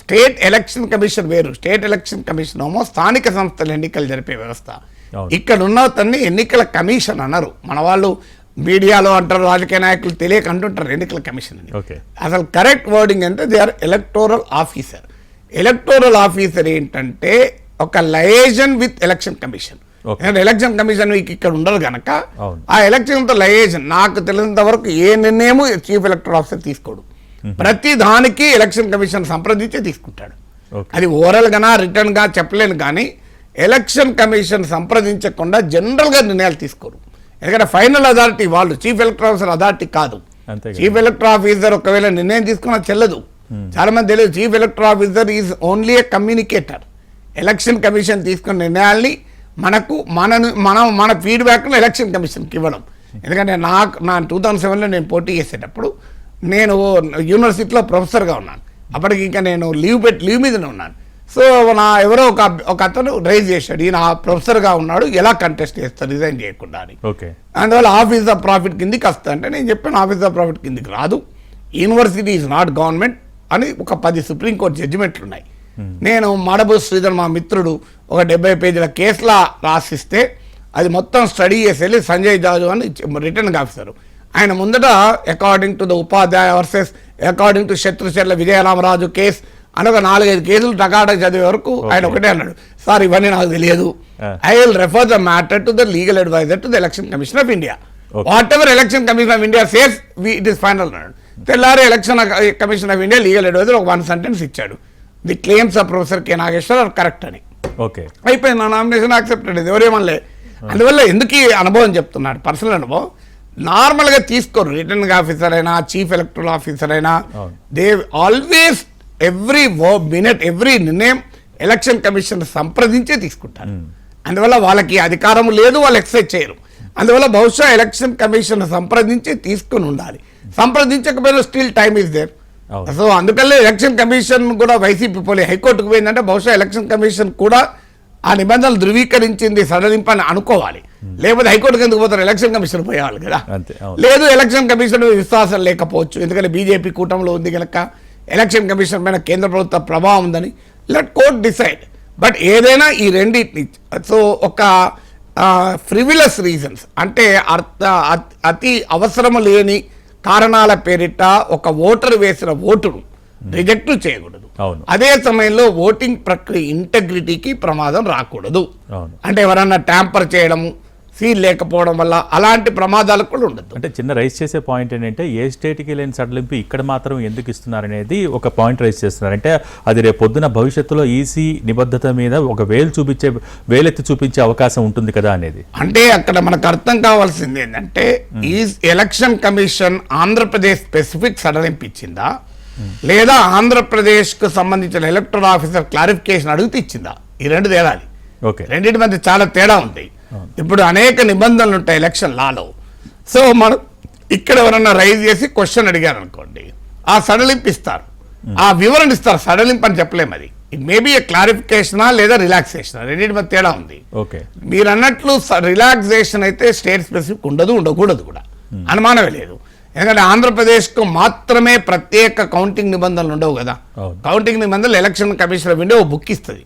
స్టేట్ ఎలక్షన్ కమిషన్ వేరు. స్టేట్ ఎలక్షన్ కమిషన్ ఏమో స్థానిక సంస్థల ఎన్నికలు జరిపే వ్యవస్థ. ఇక్కడ ఉన్న తన్ని ఎన్నికల కమిషన్ అన్నారు. మన వాళ్ళు మీడియాలో అంటారు, రాజకీయ నాయకులు తెలియక అంటుంటారు ఎన్నికల కమిషన్ అని. అసలు కరెక్ట్ వర్డింగ్ అంటే they are electoral officer. Electoral officer ఏంటంటే ఒక liaison with election commission. Election commission ఇక్కడ ఉండరు కనుక ఆ ఎలక్షన్ తో లయేజన్. నాకు తెలిసినంత వరకు ఏ నిర్ణయం చీఫ్ ఎలక్టోరల్ ఆఫీసర్ తీసుకోడు. ప్రతి దానికి ఎలక్షన్ కమిషన్ సంప్రదించే తీసుకుంటాడు. అది ఓరల్ గానా రిటర్న్ గా చెప్పలేను, కానీ ఎలక్షన్ కమిషన్ సంప్రదించకుండా జనరల్ గా నిర్ణయాలు తీసుకోరు. ఎందుకంటే ఫైనల్ అథారిటీ వాళ్ళు, చీఫ్ ఎలక్టోరల్ ఆఫీసర్ అథారిటీ కాదు. చీఫ్ ఎలక్టోరల్ ఆఫీసర్ ఒకవేళ నిర్ణయం తీసుకున్నా చెల్లదు. చాలా మంది తెలియదు, chief electoral officer is only A communicator. Election commission తీసుకున్న నిర్ణయాల్ని మన ఫీడ్బ్యాక్ను ఎలక్షన్ కమిషన్కి ఇవ్వడం. ఎందుకంటే నా 2007లో నేను పోటీ చేసేటప్పుడు నేను యూనివర్సిటీలో ప్రొఫెసర్గా ఉన్నాను. అప్పటికి ఇంకా నేను లీవ్ మీదనే ఉన్నాను. సో ఎవరో ఒక అతను రైజ్ చేశాడు, ఈయన ప్రొఫెసర్గా ఉన్నాడు, ఎలా కంటెస్ట్ చేస్తారు రిజైన్ చేయకుండా అని. అందువల్ల ఆఫీస్ ఆఫ్ ప్రాఫిట్ కిందికి వస్తా అంటే నేను చెప్పాను, ఆఫీస్ ఆఫ్ ప్రాఫిట్ కిందికి రాదు, యూనివర్సిటీ ఈజ్ నాట్ గవర్నమెంట్ అని ఒక 10 సుప్రీంకోర్టు జడ్జిమెంట్లు ఉన్నాయి. నేను మడబు శ్రీధర్ మా మిత్రుడు ఒక 70 పేజీల కేసులా రాసిస్తే అది మొత్తం స్టడీ చేసి వెళ్ళి సంజయ్ జాజు అని రిటర్నింగ్ ఆఫీసర్ ఆయన ముందట according to the Upadhyaya versus according to Satrucharla Vijayaramaraju case అని ఒక 4-5 కేసులు టకాట చదివే వరకు ఆయన ఒకటే అన్నాడు, సార్ ఇవన్నీ నాకు తెలియదు, I will refer the matter to the legal adviser to the Election Commission of India. Whatever Election Commission of India says it is final అన్నాడు. తెల్లారి Election Commission of India legal adviser ఒక 1 sentence ఇచ్చాడు, the claims of professor K Nageswar are correct అని. అయిపోయింది, నా nomination accepted. ఎవరేమనలే. అందువల్ల ఎందుకు ఈ అనుభవం చెప్తున్నాడు, పర్సనల్ అనుభవం. నార్మల్గా తీసుకోరు, రిటర్నింగ్ ఆఫీసర్ అయినా చీఫ్ ఎలక్టరల్ ఆఫీసర్ అయినా, they always every minute every నిర్ణయం ఎలక్షన్ కమిషన్ సంప్రదించే తీసుకుంటారు. అందువల్ల వాళ్ళకి అధికారం లేదు, వాళ్ళు ఎక్సైజ్ చేయరు. అందువల్ల బహుశా ఎలక్షన్ కమిషన్ సంప్రదించి తీసుకుని ఉండాలి. సంప్రదించకపోయినా still time is there. So అందుకల్లే ఎలక్షన్ కమిషన్ కూడా వైసీపీ పోలీ హైకోర్టుకు పోయిందంటే బహుశా ఎలక్షన్ కమిషన్ కూడా ఆ నిబంధనలు ధృవీకరించింది సడలింపని అనుకోవాలి. లేకపోతే హైకోర్టుకి ఎందుకు పోతారు, ఎలక్షన్ కమిషన్ పోయేవాళ్ళు కదా. లేదు, ఎలక్షన్ కమిషన్ విశ్వాసం లేకపోవచ్చు, ఎందుకంటే బీజేపీ కూటమిలో ఉంది కనుక ఎలక్షన్ కమిషన్ పైన కేంద్ర ప్రభుత్వ ప్రభావం ఉందని. Let court decide. బట్ ఏదైనా ఈ రెండింటిని, సో ఒక ఫ్రివిలస్ రీజన్స్ అంటే అతి అవసరము లేని కారణాల పేరిట ఒక ఓటర్ వేసిన ఓటును రిజెక్ట్ చేయకూడదు. అదే సమయంలో ఓటింగ్ ప్రక్రియ ఇంటెగ్రిటీకి ప్రమాదం రాకూడదు. అంటే ఎవరన్నా ట్యాంపర్ చేయడము, సీల్ లేకపోవడం వల్ల అలాంటి ప్రమాదాలు కూడా ఉండదు. అంటే చిన్న రైజ్ చేసే పాయింట్ ఏంటంటే ఏ స్టేట్కి లేని సడలింపు ఇక్కడ మాత్రం ఎందుకు ఇస్తున్నారనేది ఒక పాయింట్ రైజ్ చేస్తున్నారు. అంటే అది రేపు పొద్దున భవిష్యత్తులో ఈసీ నిబద్ధత మీద ఒక వేలెత్తి చూపించే అవకాశం ఉంటుంది కదా అనేది. అంటే అక్కడ మనకు అర్థం కావాల్సింది ఏంటంటే ఈ ఎలక్షన్ కమిషన్ ఆంధ్రప్రదేశ్ స్పెసిఫిక్ సడలింపు ఇచ్చిందా, లేదా ఆంధ్రప్రదేశ్కు సంబంధించిన ఎలక్టరల్ ఆఫీసర్ క్లారిఫికేషన్ అడిగితే ఇచ్చిందా? ఈ రెండు తేడాలి. రెండింటి మధ్య చాలా తేడా ఉంది. ఇప్పుడు అనేక నిబంధనలు ఉంటాయి ఎలక్షన్ లాలో. సో మనం ఇక్కడ ఎవరన్నా రైజ్ చేసి క్వశ్చన్ అడిగారు అనుకోండి, ఆ సడలింపు ఇస్తారు, ఆ వివరణ ఇస్తారు. సడలింపు అని చెప్పలేము, అది ఇట్ మేబీ ఏ క్లారిఫికేషనా లేదా రిలాక్సేషన్, రెండింటి మధ్య తేడా ఉంది. మీరు అన్నట్లు రిలాక్సేషన్ అయితే స్టేట్ స్పెసిఫిక్ ఉండకూడదు కూడా, అనుమానమే లేదు. ఎందుకంటే ఆంధ్రప్రదేశ్కు మాత్రమే ప్రత్యేక కౌంటింగ్ నిబంధనలు ఉండవు కదా. కౌంటింగ్ నిబంధనలు ఎలక్షన్ కమిషన్ ఆఫ్ ఇండియా ఓ బుక్ ఇస్తుంది.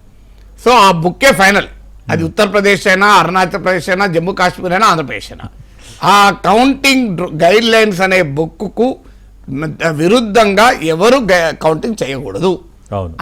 సో ఆ బుక్కే ఫైనల్. అది ఉత్తరప్రదేశ్ అయినా, అరుణాచల్ ప్రదేశ్ అయినా, జమ్మూ కాశ్మీర్ అయినా, ఆంధ్రప్రదేశ్ అయినా. ఆ కౌంటింగ్ గైడ్ లైన్స్ అనే బుక్కు విరుద్ధంగా ఎవరు కౌంటింగ్ చేయకూడదు.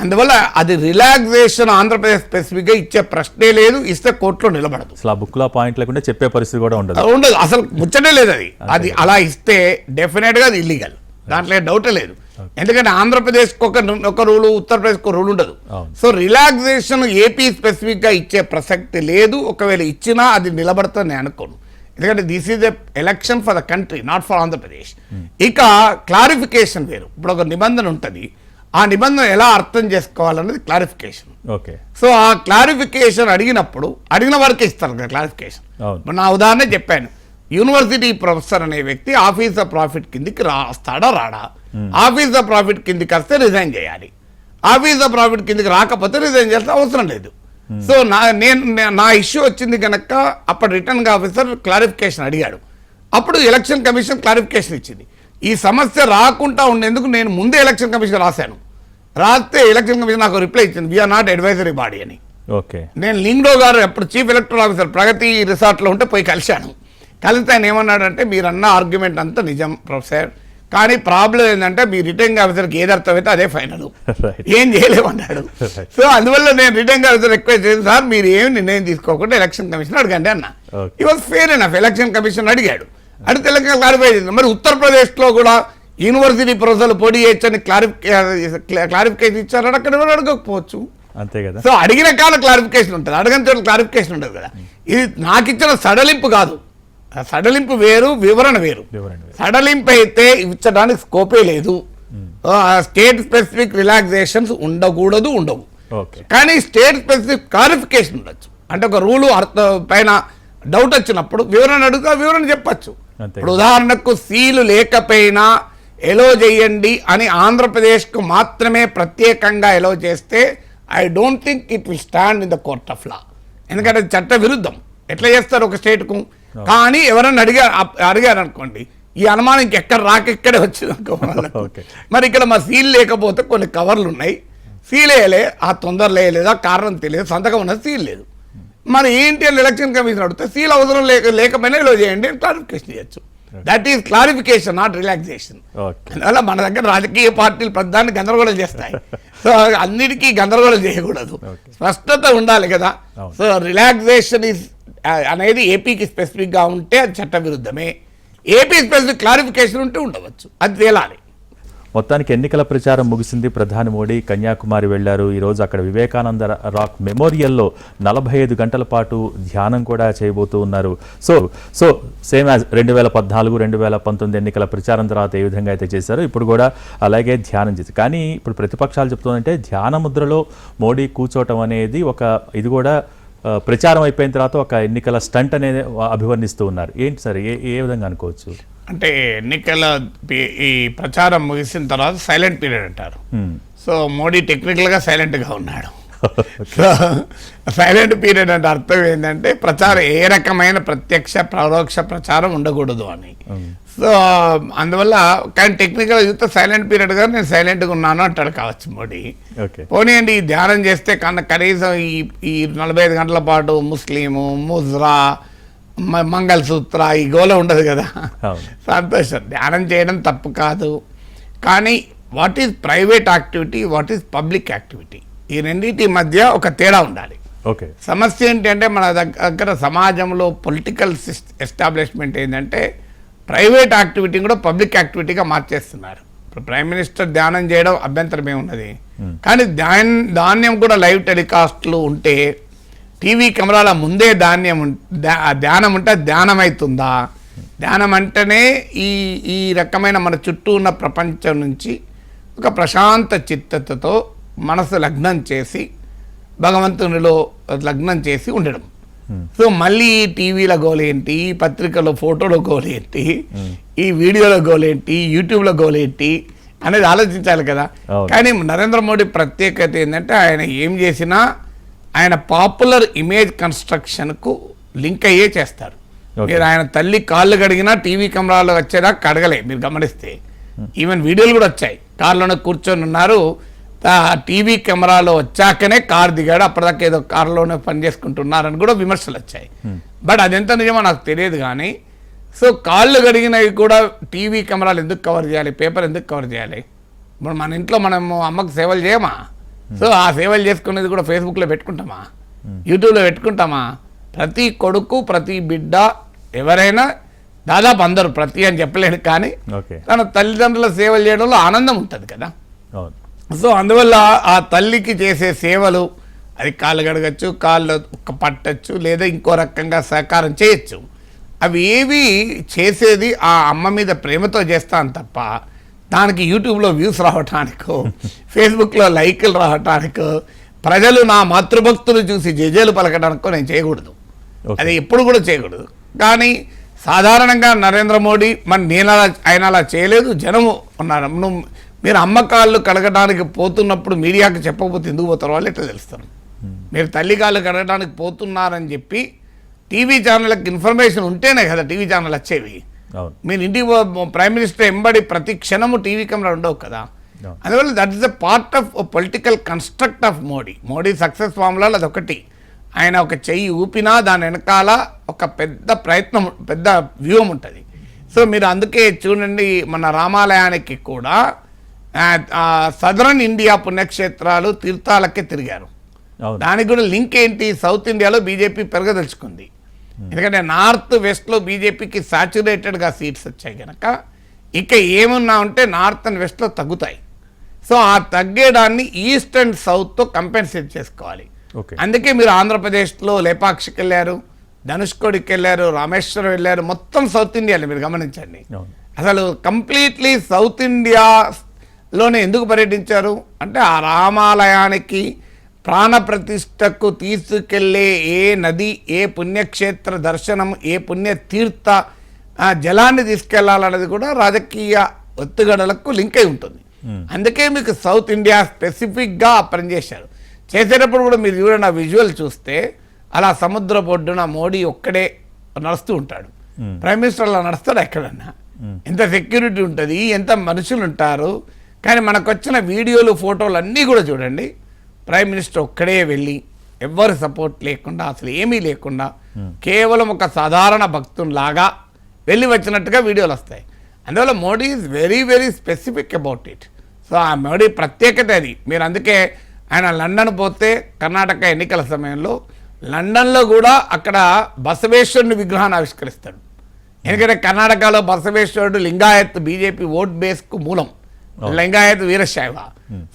అందువల్ల అది రిలాక్సేషన్ ఆంధ్రప్రదేశ్ స్పెసిఫిక్ గా ఇచ్చే ప్రశ్నే లేదు, ఇస్తే కోర్టులో నిలబడదు. అసలు ఆ బుక్ లో పాయింట్ లేకుండా చెప్పే పరిస్థితి కూడా ఉండదు, అసలు ముచ్చటే లేదు. అది అలా ఇస్తే డెఫినెట్ గా అది ఇల్లీగల్, దాంట్లో డౌటే లేదు. ఎందుకంటే ఆంధ్రప్రదేశ్కి ఒక రూలు, ఉత్తరప్రదేశ్కి ఒక రూల్ ఉండదు. సో రిలాక్సేషన్ ఏపీ స్పెసిఫిక్ గా ఇచ్చే ప్రసక్తి లేదు. ఒకవేళ ఇచ్చినా అది నిలబడుతుంది అనుకోను. ఎందుకంటే this is a election for the country, not for Andhra Pradesh. ఇక క్లారిఫికేషన్ వేరు. ఇప్పుడు ఒక నిబంధన ఉంటుంది, ఆ నిబంధన ఎలా అర్థం చేసుకోవాలన్నది క్లారిఫికేషన్. సో ఆ క్లారిఫికేషన్ అడిగిన వరకే ఇస్తారు కదా క్లారిఫికేషన్. నా ఉదాహరణ చెప్పాను, యూనివర్సిటీ ప్రొఫెసర్ అనే వ్యక్తి ఆఫీస్ ఆఫ్ ప్రాఫిట్ కిందికి వస్తాడా రాడా? ఆఫీస్ ఆఫ్ ప్రాఫిట్ కిందికి వస్తే రిజైన్ చేయాలి, ఆఫీస్ ఆఫ్ ప్రాఫిట్ కిందికి రాకపోతే రిజైన్ చేయాల్సిన అవసరం లేదు. సో నా ఇష్యూ వచ్చింది కనుక అప్పుడు రిటర్నింగ్ ఆఫీసర్ క్లారిఫికేషన్ అడిగాడు. అప్పుడు ఎలక్షన్ కమిషన్ క్లారిఫికేషన్ ఇచ్చింది. ఈ సమస్య రాకుండా ఉండేందుకు నేను ముందే ఎలక్షన్ కమిషన్ రాశాను. రాస్తే ఎలక్షన్ కమిషన్ నాకు రిప్లై ఇచ్చింది, వీఆర్ నాట్ అడ్వైజరీ బాడీ అని. ఓకే, నేను లింగ్డో గారు ఎప్పుడు చీఫ్ ఎలక్టరల్ ఆఫీసర్ ప్రగతి రిసార్ట్లో ఉంటే పోయి కలిశాను. కలిస్తే ఆయన ఏమన్నాడంటే, మీరన్న ఆర్గ్యుమెంట్ అంతా నిజం ప్రొఫెసర్, కానీ ప్రాబ్లం ఏంటంటే మీ రిటర్నింగ్ ఆఫీసర్కి ఏది అర్థమైతే అదే ఫైనల్, ఏం చేయలేమన్నాడు. సో అందువల్ల నేను రిటర్నింగ్ ఆఫీసర్ రిక్వెస్ట్ చేసి, సార్ మీరు ఏమి నిర్ణయం తీసుకోకుండా ఎలక్షన్ కమిషన్ అడగండి అన్న. ఈ was fair enough. Election commission అడిగాడు, అడిగితే తెలంగాణ క్లారిఫై చేసింది. మరి ఉత్తరప్రదేశ్లో కూడా యూనివర్సిటీ ప్రొఫెసర్లు పోటీ చేయొచ్చని క్లారిఫికేషన్ ఇచ్చారు, అక్కడ ఎవరు అడగకపోవచ్చు. అంతే కదా. సో అడిగిన కాల క్లారిఫికేషన్ ఉంటుంది, అడగని చోట క్లారిఫికేషన్ ఉంటుంది కదా. ఇది నాకు ఇచ్చిన సడలింపు కాదు, సడలింపు వేరు, వివరణ వేరు. సడలింపు అయితే ఇచ్చడానికి స్కోపే లేదు. స్టేట్ స్పెసిఫిక్ రిలాక్సేషన్స్ ఉండకూడదు, ఉండవు. కానీ స్టేట్ స్పెసిఫిక్ క్లారిఫికేషన్ ఉండొచ్చు. అంటే ఒక రూలు పైన డౌట్ వచ్చినప్పుడు వివరణ అడుగుతా, వివరణ చెప్పచ్చు. ఇప్పుడు ఉదాహరణకు సీలు లేకపోయినా ఎలో చేయండి అని ఆంధ్రప్రదేశ్కు మాత్రమే ప్రత్యేకంగా ఎలో చేస్తే I don't think it will stand in the court of law. ఎందుకంటే అది చట్ట విరుద్ధం. ఎట్లా చేస్తారు ఒక స్టేట్కు? కానీ ఎవరన్నా అడిగారు అనుకోండి, ఈ అనుమానం ఇంకెక్కడ రాకెక్కడే వచ్చింది అనుకో వాళ్ళకు. మరి ఇక్కడ మా సీల్ లేకపోతే కొన్ని కవర్లు ఉన్నాయి, సీల్ వేయలే, ఆ తొందరలో వేయలేదు, ఆ కారణం తెలియదు, సంతకం ఉన్నది, సీల్ లేదు. మరి ఏంటి అని ఎలక్షన్ కమిషన్ అడిగితే సీల్ అవసరం లేకపోయినా ఇలా చేయండి అని క్లారిఫికేషన్ చేయొచ్చు. That is clarification, not relaxation. అందువల్ల మన దగ్గర రాజకీయ పార్టీలు ప్రధాన్ని గందరగోళం చేస్తాయి. సో అన్నిటికీ గందరగోళం చేయకూడదు, స్పష్టత ఉండాలి కదా. సో రిలాక్సేషన్ ఈజ్ అనేది ఏపీకి స్పెసిఫిక్గా ఉంటే అది చట్ట విరుద్ధమే, ఏపీ స్పెసిఫిక్ క్లారిఫికేషన్ ఉంటే ఉండవచ్చు, అది తేలాలి. మొత్తానికి ఎన్నికల ప్రచారం ముగిసింది. ప్రధాని మోడీ కన్యాకుమారి వెళ్లారు. ఈరోజు అక్కడ వివేకానంద రాక్ మెమోరియల్లో 45 గంటల పాటు ధ్యానం కూడా చేయబోతూ ఉన్నారు. సో సేమ్ యాజ్ 2014, 2019 ఎన్నికల ప్రచారం తర్వాత ఏ విధంగా అయితే చేశారో ఇప్పుడు కూడా అలాగే ధ్యానం చేశారు. కానీ ఇప్పుడు ప్రతిపక్షాలు చెప్తుందంటే ధ్యాన ముద్రలో మోడీ కూర్చోవటం అనేది ఇది కూడా ప్రచారం అయిపోయిన తర్వాత ఒక ఎన్నికల స్టంట్ అనేది అభివర్ణిస్తూ ఉన్నారు. ఏంటి సార్, ఏ విధంగా అనుకోవచ్చు? అంటే ఎన్నికల ఈ ప్రచారం ముగిసిన తర్వాత సైలెంట్ పీరియడ్ అంటారు. సో మోడీ టెక్నికల్గా సైలెంట్గా ఉన్నాడు. సైలెంట్ పీరియడ్ అంటే అర్థం ఏంటంటే ప్రచారం ఏ రకమైన ప్రత్యక్ష పరోక్ష ప్రచారం ఉండకూడదు అని. సో అందువల్ల కానీ టెక్నికల్ చూస్తే సైలెంట్ పీరియడ్గా నేను సైలెంట్గా ఉన్నాను అంటాడు కావచ్చు మోడీ. పోనీయండి, ఈ ధ్యానం చేస్తే కనీసం ఈ 45 గంటల పాటు ముస్లిము, ముజ్రా, మంగళసూత్ర ఈ గోల ఉండదు కదా. సంతోషం, ధ్యానం చేయడం తప్పు కాదు. కానీ what is private activity, what is public activity, ఈ రెండింటి మధ్య ఒక తేడా ఉండాలి. సమస్య ఏంటంటే మన దగ్గర సమాజంలో పొలిటికల్ ఎస్టాబ్లిష్మెంట్ ఏంటంటే ప్రైవేట్ యాక్టివిటీ కూడా పబ్లిక్ యాక్టివిటీగా మార్చేస్తున్నారు. ఇప్పుడు ప్రైమ్ మినిస్టర్ ధ్యానం చేయడం అభ్యంతరం ఏమున్నది, కానీ ధాన్యం కూడా లైవ్ టెలికాస్ట్లు ఉంటే టీవీ కెమెరాల ముందే ధ్యానం ఉంటే ధ్యానం అవుతుందా? ధ్యానం అంటేనే ఈ రకమైన మన చుట్టూ ఉన్న ప్రపంచం నుంచి ఒక ప్రశాంత చిత్తతతో మనసు లగ్నం చేసి భగవంతునిలో లగ్నం చేసి ఉండడం. సో మళ్ళీ టీవీలో గోలేంటి, పత్రికలో ఫోటోలో గోలేంటి, ఈ వీడియోలో గోలేంటి, యూట్యూబ్లో గోలేంటి అనేది ఆలోచించాలి కదా. కానీ నరేంద్ర మోడీ ప్రత్యేకత ఏంటంటే ఆయన ఏం చేసినా ఆయన పాపులర్ ఇమేజ్ కన్స్ట్రక్షన్కు లింక్ అయ్యే చేస్తారు. మీరు ఆయన తల్లి కాళ్ళు కడిగినా టీవీ కెమెరాలో వచ్చేదా కడగలే, మీరు గమనిస్తే. ఈవెన్ వీడియోలు కూడా వచ్చాయి, కారులోనే కూర్చొని ఉన్నారు, టీవీ కెమెరాలో వచ్చాకనే కారు దిగాడు, అప్పటిదాకా ఏదో కారులోనే పని చేసుకుంటున్నారని కూడా విమర్శలు వచ్చాయి. బట్ అదెంత నిజమో నాకు తెలియదు. కానీ సో కాళ్ళు కడిగినవి కూడా టీవీ కెమెరాలు ఎందుకు కవర్ చేయాలి, పేపర్ ఎందుకు కవర్ చేయాలి? ఇప్పుడు మన ఇంట్లో మనము అమ్మకు సేవలు చేయమా? సో ఆ సేవలు చేసుకునేది కూడా ఫేస్బుక్లో పెట్టుకుంటామా, యూట్యూబ్లో పెట్టుకుంటామా? ప్రతి కొడుకు, ప్రతి బిడ్డ, ఎవరైనా దాదాపు అందరూ, ప్రతి అని చెప్పలేను కానీ తన తల్లిదండ్రుల సేవలు చేయడంలో ఆనందం ఉంటుంది కదా. సో అందువల్ల ఆ తల్లికి చేసే సేవలు, అది కాళ్ళు కడగచ్చు, కాళ్ళు పట్టచ్చు, లేదా ఇంకో రకంగా సహకారం చేయొచ్చు. అవి ఏవి చేసేది ఆ అమ్మ మీద ప్రేమతో చేస్తాను తప్ప దానికి యూట్యూబ్లో వ్యూస్ రావటానికో, ఫేస్బుక్లో లైకులు రావటానికో, ప్రజలు నా మాతృభక్తులు చూసి జేజేలు పలకడానికో నేను చేయకూడదు. అది ఎప్పుడు కూడా చేయకూడదు. కానీ సాధారణంగా నరేంద్ర మోడీ నేను ఆయన అలా చేయలేదు, జనము ఉన్నారు. మీరు అమ్మకాళ్ళు కడగడానికి పోతున్నప్పుడు మీడియాకి చెప్పకపోతే ఎందుకు పోతారు వాళ్ళు ఎట్లా తెలుస్తారు? మీరు తల్లికాళ్ళు కడగడానికి పోతున్నారని చెప్పి టీవీ ఛానళ్ళకి ఇన్ఫర్మేషన్ ఉంటేనే కదా టీవీ ఛానల్ వచ్చేవి. మీరు ఇంటికి ప్రైమ్ మినిస్టర్ ఎంబడి ప్రతి క్షణము టీవీ కెమెరా ఉండవు కదా. అందువల్ల that is a part of political construct of Modi success ఫార్ములాలో అదొకటి. ఆయన ఒక చెయ్యి ఊపినా దాని వెనకాల ఒక పెద్ద ప్రయత్నం, పెద్ద వ్యూహం ఉంటుంది. సో మీరు అందుకే చూడండి, మన రామాలయానికి కూడా సదరన్ ఇండియా పుణ్యక్షేత్రాలు తీర్థాలకే తిరిగారు. దానికి కూడా లింక్ ఏంటి? సౌత్ ఇండియాలో బీజేపీ పెరగదలుచుకుంది. ఎందుకంటే నార్త్ వెస్ట్లో బీజేపీకి సాచ్యురేటెడ్గా సీట్స్ వచ్చాయి కనుక ఇక ఏమున్నా ఉంటే నార్త్ అండ్ వెస్ట్లో తగ్గుతాయి. సో ఆ తగ్గేదాన్ని ఈస్ట్ అండ్ సౌత్తో కంపెన్సేట్ చేసుకోవాలి. అందుకే మీరు ఆంధ్రప్రదేశ్లో లేపాక్షికి వెళ్ళారు, ధనుష్కోడికి వెళ్ళారు, రామేశ్వరం వెళ్ళారు, మొత్తం సౌత్ ఇండియాలో మీరు గమనించండి. అసలు కంప్లీట్లీ సౌత్ ఇండియాలోనే ఎందుకు పర్యటించారు అంటే ఆ రామాలయానికి ప్రాణప్రతిష్టకు తీసుకెళ్లే ఏ నది, ఏ పుణ్యక్షేత్ర దర్శనం, ఏ పుణ్యతీర్థ జలాన్ని తీసుకెళ్లాలన్నది కూడా రాజకీయ ఒత్తుగడలకు లింక్ అయి ఉంటుంది. అందుకే మీకు సౌత్ ఇండియా స్పెసిఫిక్గా పనిచేశారు. చేసేటప్పుడు కూడా మీరు చూడండి, ఆ విజువల్ చూస్తే అలా సముద్ర ఒడ్డున మోడీ ఒక్కడే నడుస్తూ ఉంటాడు. ప్రైమ్ మినిస్టర్ అలా నడుస్తాడు ఎక్కడన్నా? ఎంత సెక్యూరిటీ ఉంటుంది, ఎంత మనుషులు ఉంటారు. కానీ మనకు వచ్చిన వీడియోలు, ఫోటోలు అన్నీ కూడా చూడండి, ప్రైమ్ మినిస్టర్ ఒక్కడే వెళ్ళి ఎవ్వరు సపోర్ట్ లేకుండా, అసలు ఏమీ లేకుండా, కేవలం ఒక సాధారణ భక్తునిలాగా వెళ్ళి వచ్చినట్టుగా వీడియోలు వస్తాయి. అందువల్ల Modi is very very specific about it. So ఆ మోడీ ప్రత్యేకత అది. మీరు అందుకే ఆయన లండన్ పోతే కర్ణాటక ఎన్నికల సమయంలో లండన్లో కూడా అక్కడ బసవేశ్వరుని విగ్రహాన్ని ఆవిష్కరిస్తాడు. ఎందుకంటే కర్ణాటకలో బసవేశ్వరుడు లింగాయత్ బీజేపీ ఓట్ బేస్కు మూలం, లింగాయత్ వీరశైవ.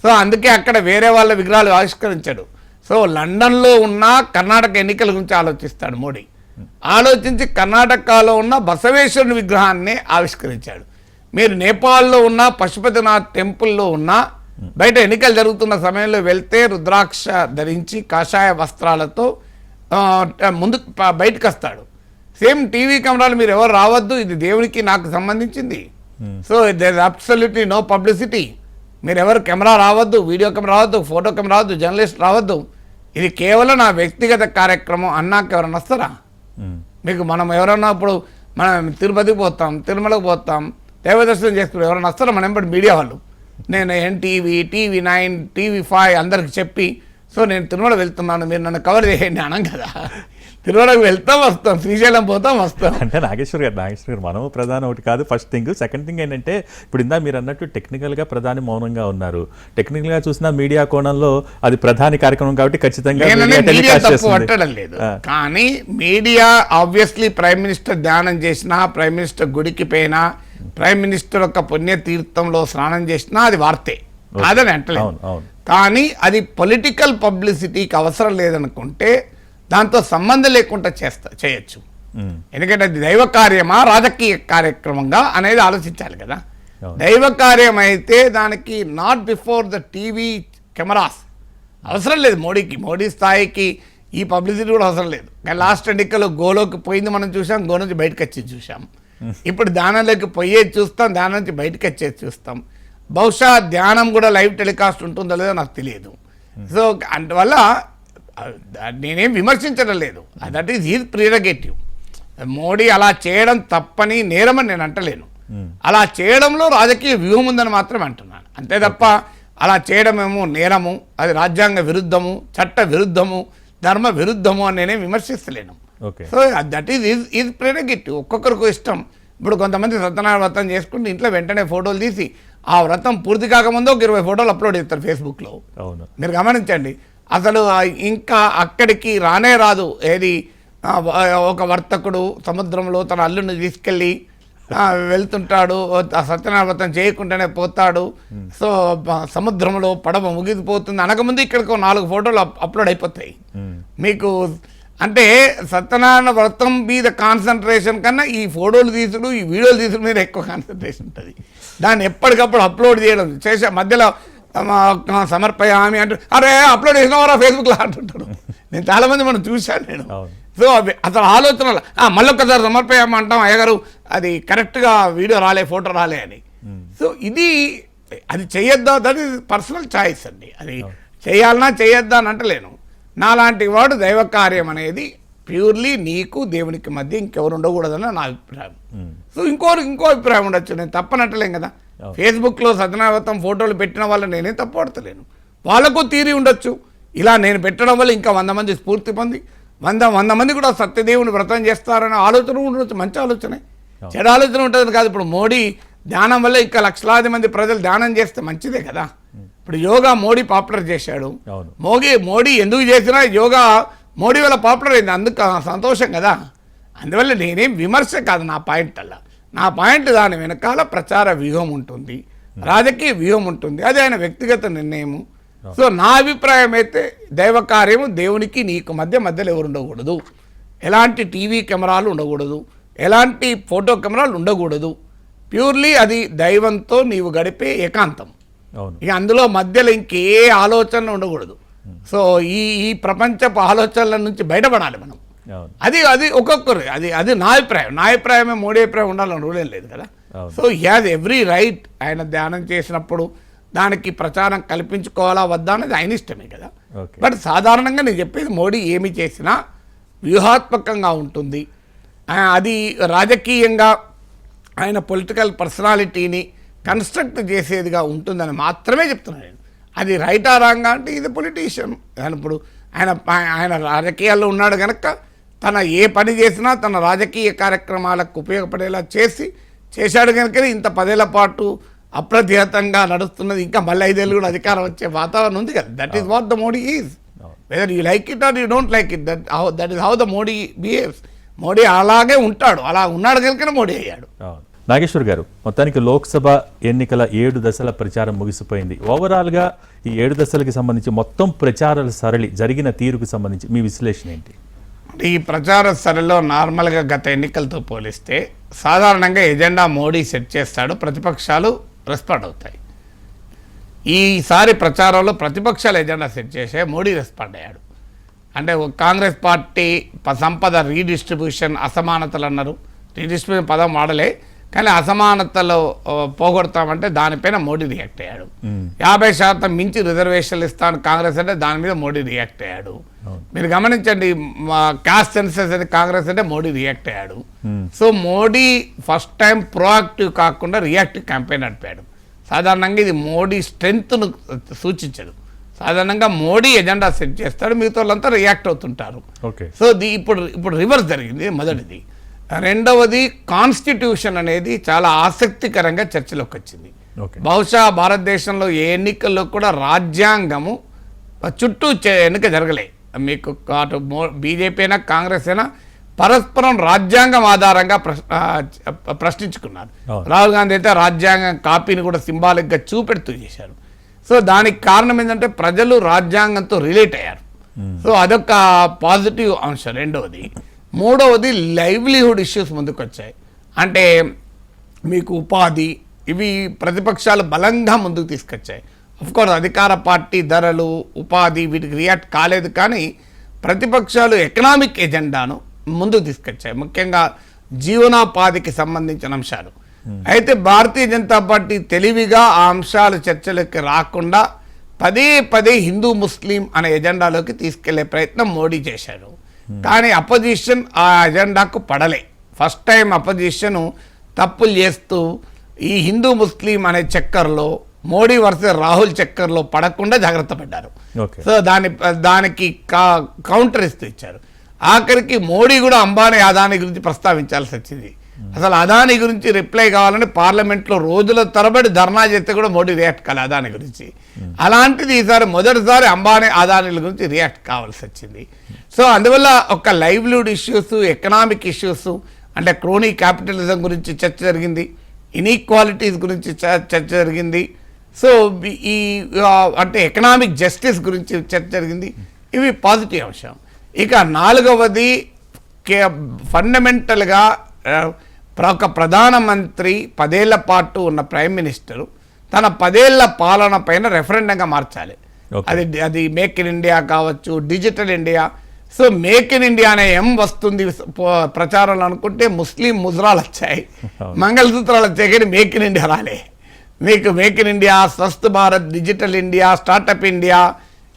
సో అందుకే అక్కడ వేరే వాళ్ళ విగ్రహాలు ఆవిష్కరించాడు. సో లండన్లో ఉన్న కర్ణాటక ఎన్నికల గురించి ఆలోచిస్తాడు మోడీ. ఆలోచించి కర్ణాటకలో ఉన్న బసవేశ్వరుని విగ్రహాన్ని ఆవిష్కరించాడు. మీరు నేపాల్లో ఉన్న పశుపతినాథ్ టెంపుల్లో ఉన్న బయట ఎన్నికలు జరుగుతున్న సమయంలో వెళ్తే రుద్రాక్ష ధరించి కాషాయ వస్త్రాలతో ముందు బయటకు వస్తాడు. సేమ్ టీవీ కెమెరాలు మీరు ఎవరు రావద్దు, ఇది దేవునికి నాకు సంబంధించింది. So there absolutely no publicity. మీరు ఎవరు కెమెరా రావద్దు, వీడియో కెమెరా రావద్దు, ఫోటో కెమెరా రావద్దు, జర్నలిస్ట్ రావద్దు. ఇది కేవలం నా వ్యక్తిగత కార్యక్రమం. అన్నాక ఎవరన్నా వస్తారా? మీకు మనం ఎవరన్నా ఇప్పుడు మనం తిరుపతికి పోతాం, తిరుమలకు పోతాం, దైవదర్శనం చేసుకుని ఎవరైనా వస్తారా? మన ఎంబడి మీడియా వాళ్ళు, నేను ఎన్టీవీ, టీవీ9, టీవీ5 అందరికి చెప్పి, సో నేను తిరుమల వెళ్తున్నాను, మీరు నన్ను కవర్ చేయండి అనం కదా. తిరుమలకు వెళ్తాం, వస్తాం, శ్రీశైలం పోతాం, వస్తాం. అంటే నాగేశ్వర్ గారు మనము ప్రధాని ఒకటి కాదు ఫస్ట్ థింగ్. సెకండ్ థింగ్ ఏంటంటే ఇప్పుడు ఇందా మీరు అన్నట్టు టెక్నికల్గా ప్రధాని మౌనంగా ఉన్నారు. టెక్నికల్గా చూసినా మీడియా కోణంలో అది ప్రధాని కార్యక్రమం కాబట్టి ఖచ్చితంగా పట్టడం లేదు. కానీ మీడియా ఆబ్వియస్లీ ప్రైమ్ మినిస్టర్ ధ్యానం చేసినా, ప్రైమ్ మినిస్టర్ గుడికి పోయినా, ప్రైమ్ మినిస్టర్ యొక్క పుణ్యతీర్థంలో స్నానం చేసినా అది వార్తే, కాదని అంటలేదు. కానీ అది పొలిటికల్ పబ్లిసిటీకి అవసరం లేదనుకుంటే దాంతో సంబంధం లేకుండా చేయొచ్చు. ఎందుకంటే అది దైవ కార్యమా రాజకీయ కార్యక్రమంగా అనేది ఆలోచించాలి కదా. దైవ కార్యం అయితే దానికి not before the TV cameras అవసరం లేదు. మోడీ స్థాయికి ఈ పబ్లిసిటీ కూడా అవసరం లేదు. కానీ లాస్ట్ ఎన్నికల్లో గోలోకి పోయింది మనం చూసాం, గో నుంచి బయటకు వచ్చి చూసాం. ఇప్పుడు ధ్యానంలోకి పోయేది చూస్తాం, ధ్యానం నుంచి బయటకు వచ్చేది చూస్తాం. బహుశా ధ్యానం కూడా లైవ్ టెలికాస్ట్ ఉంటుందో లేదో నాకు తెలియదు. సో అందువల్ల నేనేం విమర్శించడం లేదు, దట్ ఈజ్ హీజ్ ప్రిరగేటివ్. మోడీ అలా చేయడం తప్పని, నేరమని నేను అంటలేను. అలా చేయడంలో రాజకీయ వ్యూహం ఉందని మాత్రమే అంటున్నాను, అంతే తప్ప అలా చేయడమేమో నేరము, అది రాజ్యాంగ విరుద్ధము, చట్ట విరుద్ధము, ధర్మ విరుద్ధము అని నేనేం విమర్శిస్తలేను. సో దట్ ఈజ్ ప్రిరగేటివ్, ఒక్కొక్కరికి ఇష్టం. ఇప్పుడు కొంతమంది సత్యనారాయణ వ్రతం చేసుకుంటే ఇంట్లో వెంటనే ఫోటోలు తీసి ఆ వ్రతం పూర్తి కాకముందు ఒక 20 ఫోటోలు అప్లోడ్ చేస్తారు ఫేస్బుక్లో. మీరు గమనించండి, అసలు ఇంకా అక్కడికి రానే రాదు. ఏది ఒక వర్తకుడు సముద్రంలో తన అల్లుని తీసుకెళ్ళి వెళ్తుంటాడు, సత్యనారాయణ వ్రతం చేయకుండానే పోతాడు. సో సముద్రంలో పడవ ముగిసిపోతుంది అనకముందు ఇక్కడికి 4 ఫోటోలు అప్లోడ్ అయిపోతాయి మీకు. అంటే సత్యనారాయణ వ్రతం మీద కాన్సన్ట్రేషన్ కన్నా ఈ ఫోటోలు తీసుడు, ఈ వీడియోలు తీసుడు మీద ఎక్కువ కాన్సన్ట్రేషన్ ఉంటుంది. దాన్ని ఎప్పటికప్పుడు అప్లోడ్ చేయడం చేసే మధ్యలో సమర్పయామి అంటూ అరే అప్లోడ్ చేసినవారా ఫేస్బుక్లో అంటుంటాడు. నేను చాలామంది మనం చూశాను. నేను సో అవి అసలు ఆలోచనలు మళ్ళొక్కసారి సమర్పేయమంటాం అయ్యగారు అది కరెక్ట్గా వీడియో రాలే ఫోటో రాలే అని. సో ఇది అది చేయొద్దా, దట్ ఈస్ పర్సనల్ చాయిస్ అండి. అది చేయాలన్నా చేయొద్దా అని అంటలేను. నాలాంటి వాడు దైవ కార్యం అనేది ప్యూర్లీ నీకు దేవునికి మధ్య ఇంకెవరు ఉండకూడదని నా అభిప్రాయం. సో ఇంకో అభిప్రాయం ఉండొచ్చు, నేను తప్పనట్టలేం కదా. ఫేస్బుక్లో సత్యనారాయణ ఫోటోలు పెట్టిన వాళ్ళు నేనే తప్పడతలేను, వాళ్ళకు తీరి ఉండొచ్చు. ఇలా నేను పెట్టడం వల్ల ఇంకా 100 మంది స్ఫూర్తి పొంది 100 మంది కూడా సత్యదేవుని వ్రతం చేస్తారనే ఆలోచన ఉండొచ్చు. మంచి ఆలోచనే, చెడు ఆలోచన ఉంటుంది కాదు. ఇప్పుడు మోడీ ధ్యానం వల్ల ఇంకా లక్షలాది మంది ప్రజలు ధ్యానం చేస్తే మంచిదే కదా. ఇప్పుడు యోగా మోడీ పాపులర్ చేశాడు. మోడీ ఎందుకు చేసినా యోగా మోడీ వల్ల పాపులర్ అయింది, అందుకు సంతోషం కదా. అందువల్ల నేనేం విమర్శ కాదు నా పాయింట్ అలా. నా పాయింట్ దాని వెనకాల ప్రచార వ్యూహం ఉంటుంది, రాజకీయ వ్యూహం ఉంటుంది, అది ఆయన వ్యక్తిగత నిర్ణయము. సో నా అభిప్రాయం అయితే దైవ కార్యము దేవునికి నీకు మధ్యలో ఎవరు ఉండకూడదు, ఎలాంటి టీవీ కెమెరాలు ఉండకూడదు, ఎలాంటి ఫోటో కెమెరాలు ఉండకూడదు. ప్యూర్లీ అది దైవంతో నీవు గడిపే ఏకాంతం. ఇక అందులో మధ్యలో ఇంకే ఆలోచనలు ఉండకూడదు. సో ఈ ప్రపంచపు ఆలోచనల నుంచి బయటపడాలి మనం. అది ఒక్కొక్కరు అది నా అభిప్రాయమే మోడీ అభిప్రాయం ఉండాలని రూల్ ఏం లేదు కదా. So he has every right. ఆయన ధ్యానం చేసినప్పుడు దానికి ప్రచారం కల్పించుకోవాలా వద్దా అనేది ఆయన ఇష్టమే కదా. బట్ సాధారణంగా నేను చెప్పేది మోడీ ఏమి చేసినా వ్యూహాత్మకంగా ఉంటుంది. అది రాజకీయంగా ఆయన పొలిటికల్ పర్సనాలిటీని కన్స్ట్రక్ట్ చేసేదిగా ఉంటుందని మాత్రమే చెప్తున్నాను నేను. అది రైట్ ఆ రాంగ్ అంటే ఇది పొలిటీషియన్. ఇప్పుడు ఆయన రాజకీయాల్లో ఉన్నాడు కనుక తన ఏ పని చేసినా తన రాజకీయ కార్యక్రమాలకు ఉపయోగపడేలా చేశాడు కనుక ఇంత 10 ఏళ్ల పాటు అప్రతిహతంగా నడుస్తున్నది. ఇంకా మళ్ళీ 5 ఏళ్ళు కూడా అధికారం వచ్చే వాతావరణం ఉంది కదా. That is what the Modi is. Whether you like it or you don't like it, that is how the Modi behaves. Modi అలాగే ఉంటాడు, అలా ఉన్నాడు కనుక మోడీ అయ్యాడు. నాగేశ్వర్ గారు, మొత్తానికి లోక్సభ ఎన్నికల 7 దశల ప్రచారం ముగిసిపోయింది. ఓవరాల్గా ఈ 7 దశలకు సంబంధించి మొత్తం ప్రచారాల సరళి జరిగిన తీరుకు సంబంధించి మీ విశ్లేషణ ఏంటి? ఈ ప్రచార సరళిలో నార్మల్గా గత ఎన్నికలతో పోలిస్తే సాధారణంగా ఎజెండా మోడీ సెట్ చేస్తాడు, ప్రతిపక్షాలు రెస్పాండ్ అవుతాయి. ఈసారి ప్రచారంలో ప్రతిపక్షాలు ఎజెండా సెట్ చేసే మోడీ రెస్పాండ్ అయ్యాడు. అంటే కాంగ్రెస్ పార్టీ సంపద రీడిస్ట్రిబ్యూషన్, అసమానతలు అన్నారు. రీడిస్ట్రిబ్యూషన్ పదం వాడలే, కానీ అసమానతలు పోగొడతామంటే దానిపైన మోడీ రియాక్ట్ అయ్యాడు. 50% మించి రిజర్వేషన్లు ఇస్తాను కాంగ్రెస్ అంటే దాని మీద మోడీ రియాక్ట్ అయ్యాడు. మీరు గమనించండి, క్యాస్ట్ సెన్సెస్ అని కాంగ్రెస్ అంటే మోడీ రియాక్ట్ అయ్యాడు. So Modi first time proactive కాకుండా రియాక్టివ్ క్యాంపెయిన్ నడిపాడు. సాధారణంగా ఇది మోడీ స్ట్రెంగ్త్ను సూచించదు. సాధారణంగా మోడీ ఎజెండా సెట్ చేస్తాడు, మిగతా వాళ్ళంతా రియాక్ట్ అవుతుంటారు. సో ఇప్పుడు రివర్స్ జరిగింది. మొదటిది. రెండవది, కాన్స్టిట్యూషన్ అనేది చాలా ఆసక్తికరంగా చర్చలోకి వచ్చింది. బహుశా భారతదేశంలో ఏ ఎన్నికల్లో కూడా రాజ్యాంగము చుట్టూ ఎన్నిక జరగలే. మీకు అటు బీజేపీ అయినా కాంగ్రెస్ అయినా పరస్పరం రాజ్యాంగం ఆధారంగా ప్రశ్నించుకున్నారు. రాహుల్ గాంధీ అయితే రాజ్యాంగం కాపీని కూడా సింబాలిక్గా చూపెడుతూ చేశారు. సో దానికి కారణం ఏంటంటే ప్రజలు రాజ్యాంగంతో రిలేట్ అయ్యారు. సో అదొక పాజిటివ్ అంశం. రెండవది. మూడవది, లైవ్లీహుడ్ ఇష్యూస్ ముందుకు వచ్చాయి. అంటే మీకు ఉపాధి, ఇవి ప్రతిపక్షాలు బలంగా ముందుకు తీసుకొచ్చాయి. అఫ్కోర్స్ అధికార పార్టీ ధరలు, ఉపాధి వీటికి రియాక్ట్ కాలేదు, కానీ ప్రతిపక్షాలు ఎకనామిక్ ఎజెండాను ముందుకు తీసుకొచ్చాయి, ముఖ్యంగా జీవనోపాధికి సంబంధించిన అంశాలు. అయితే భారతీయ జనతా పార్టీ తెలివిగా ఆ అంశాలు చర్చలోకి రాకుండా పదే హిందూ ముస్లిం అనే ఎజెండాలోకి తీసుకెళ్లే ప్రయత్నం మోడీ చేశారు. కానీ అపోజిషన్ ఆ ఎజెండాకు పడలే. ఫస్ట్ టైం అపోజిషన్ తప్పులు చేస్తూ ఈ హిందూ ముస్లిం అనే చక్కర్లో మోడీ వర్సెస్ రాహుల్ చక్కర్లో పడకుండా జాగ్రత్త పడ్డారు. సో దానికి కౌంటర్ ఇస్తూ ఇచ్చారు. ఆఖరికి మోడీ కూడా అంబానీ అదానీ గురించి ప్రస్తావించాల్సి వచ్చింది. అసలు అదానీ గురించి రిప్లై కావాలని పార్లమెంట్లో రోజుల తరబడి ధర్నా చేస్తే కూడా మోడీ రియాక్ట్ కాలే అదానీ గురించి. అలాంటిది ఈసారి మొదటిసారి అంబానీ అదానీల గురించి రియాక్ట్ కావాల్సి వచ్చింది. సో అందువల్ల ఒక లైవ్లీహుడ్ ఇష్యూస్, ఎకనామిక్ ఇష్యూస్, అంటే క్రోనీ క్యాపిటలిజం గురించి చర్చ జరిగింది, ఇన్ఈక్వాలిటీస్ గురించి చర్చ జరిగింది. సో ఈ అంటే ఎకనామిక్ జస్టిస్ గురించి చర్చ జరిగింది. ఇవి పాజిటివ్ అంశం. ఇక నాలుగవది, ఫండమెంటల్గా ఒక ప్రధానమంత్రి 10 ఏళ్ల పాటు ఉన్న ప్రైమ్ మినిస్టరు తన 10 ఏళ్ల పాలన పైన రెఫరెండంగా మార్చాలి. అది మేక్ ఇన్ ఇండియా కావచ్చు, digital India, so make in India అనే వస్తుంది ప్రచారంలో అనుకుంటే ముస్లిం ముద్రాలు వచ్చాయి, మంగళసూత్రాలు వచ్చాయి, కానీ మేక్ ఇన్ ఇండియా రాలే. మీకు make in India, Swasth Bharat, digital India, startup India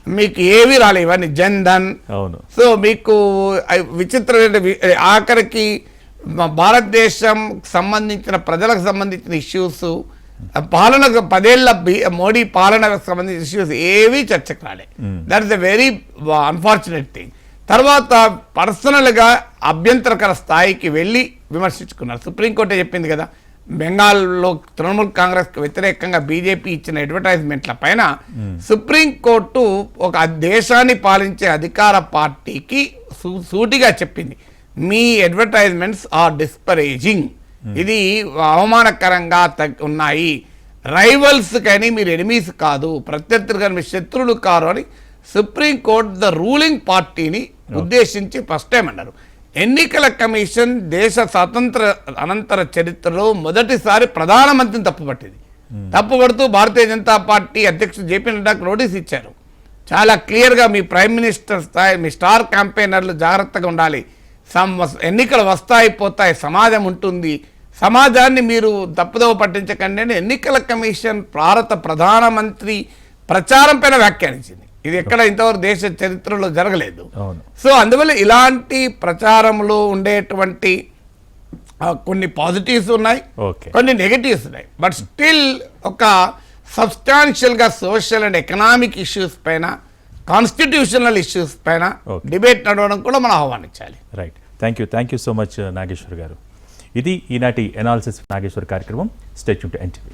మీకు ఏవి రాలే, ఇవన్నీ జన్ధన్. సో మీకు విచిత్రమైన ఆఖరికి భారతదేశం సంబంధించిన ప్రజలకు సంబంధించిన ఇష్యూస్, పాలనకు 10 ఏళ్ల మోడీ పాలనకు సంబంధించిన ఇష్యూస్ ఏవి చర్చకు రాలే. That is a very unfortunate thing. తర్వాత పర్సనల్గా అభ్యంతరకర స్థాయికి వెళ్ళి విమర్శించుకున్నారు. సుప్రీంకోర్టే చెప్పింది కదా, బెంగాల్లో తృణమూల్ కాంగ్రెస్కి వ్యతిరేకంగా బీజేపీ ఇచ్చిన అడ్వర్టైజ్మెంట్ల పైన సుప్రీంకోర్టు ఒక దేశాన్ని పాలించే అధికార పార్టీకి సూటిగా చెప్పింది, మీ అడ్వర్టైజ్మెంట్స్ ఆర్ డిస్పరేజింగ్, ఇది అవమానకరంగా ఉన్నాయి, రైవల్స్ కానీ మీరు ఎనిమీస్ కాదు, ప్రత్యర్థులు కానీ మీరు శత్రువులు కారు అని సుప్రీంకోర్టు ద రూలింగ్ పార్టీని ఉద్దేశించి ఫస్ట్ టైం అన్నారు. ఎన్నికల కమిషన్ దేశ స్వాతంత్ర అనంతర చరిత్రలో మొదటిసారి ప్రధానమంత్రిని తప్పుపట్టింది. తప్పుపడుతూ భారతీయ జనతా పార్టీ అధ్యక్షుడు జేపీ నడ్డాకు నోటీస్ ఇచ్చారు. చాలా క్లియర్గా మీ ప్రైమ్ మినిస్టర్ స్థాయి, మీ స్టార్ క్యాంపెయినర్లు జాగ్రత్తగా ఉండాలి, ఎన్నికలు వస్తాయి పోతాయి, సమాజం ఉంటుంది, సమాజాన్ని మీరు తప్పుదోవ పట్టించకండి అని ఎన్నికల కమిషన్ భారత ప్రధానమంత్రి ప్రచారం పైన వ్యాఖ్యానించింది. ఇది ఎక్కడ ఇంతవరకు దేశ చరిత్రలో జరగలేదు. సో అందువల్ల ఇలాంటి ప్రచారంలో ఉండేటువంటి కొన్ని పాజిటివ్స్ ఉన్నాయి, కొన్ని నెగటివ్స్ ఉన్నాయి. బట్ స్టిల్ ఒక సబ్స్టాన్షియల్గా సోషల్ అండ్ ఎకనామిక్ ఇష్యూస్ పైన, కాన్స్టిట్యూషనల్ ఇష్యూస్ పైన డిబేట్ నడవడం కూడా మనం ఆహ్వానించాలి. Right, thank you so much Nageswar గారు. ఇది ఈనాటి ఎనాలిసిస్ నాగేశ్వర్ కార్యక్రమం. Stay tuned to NTV.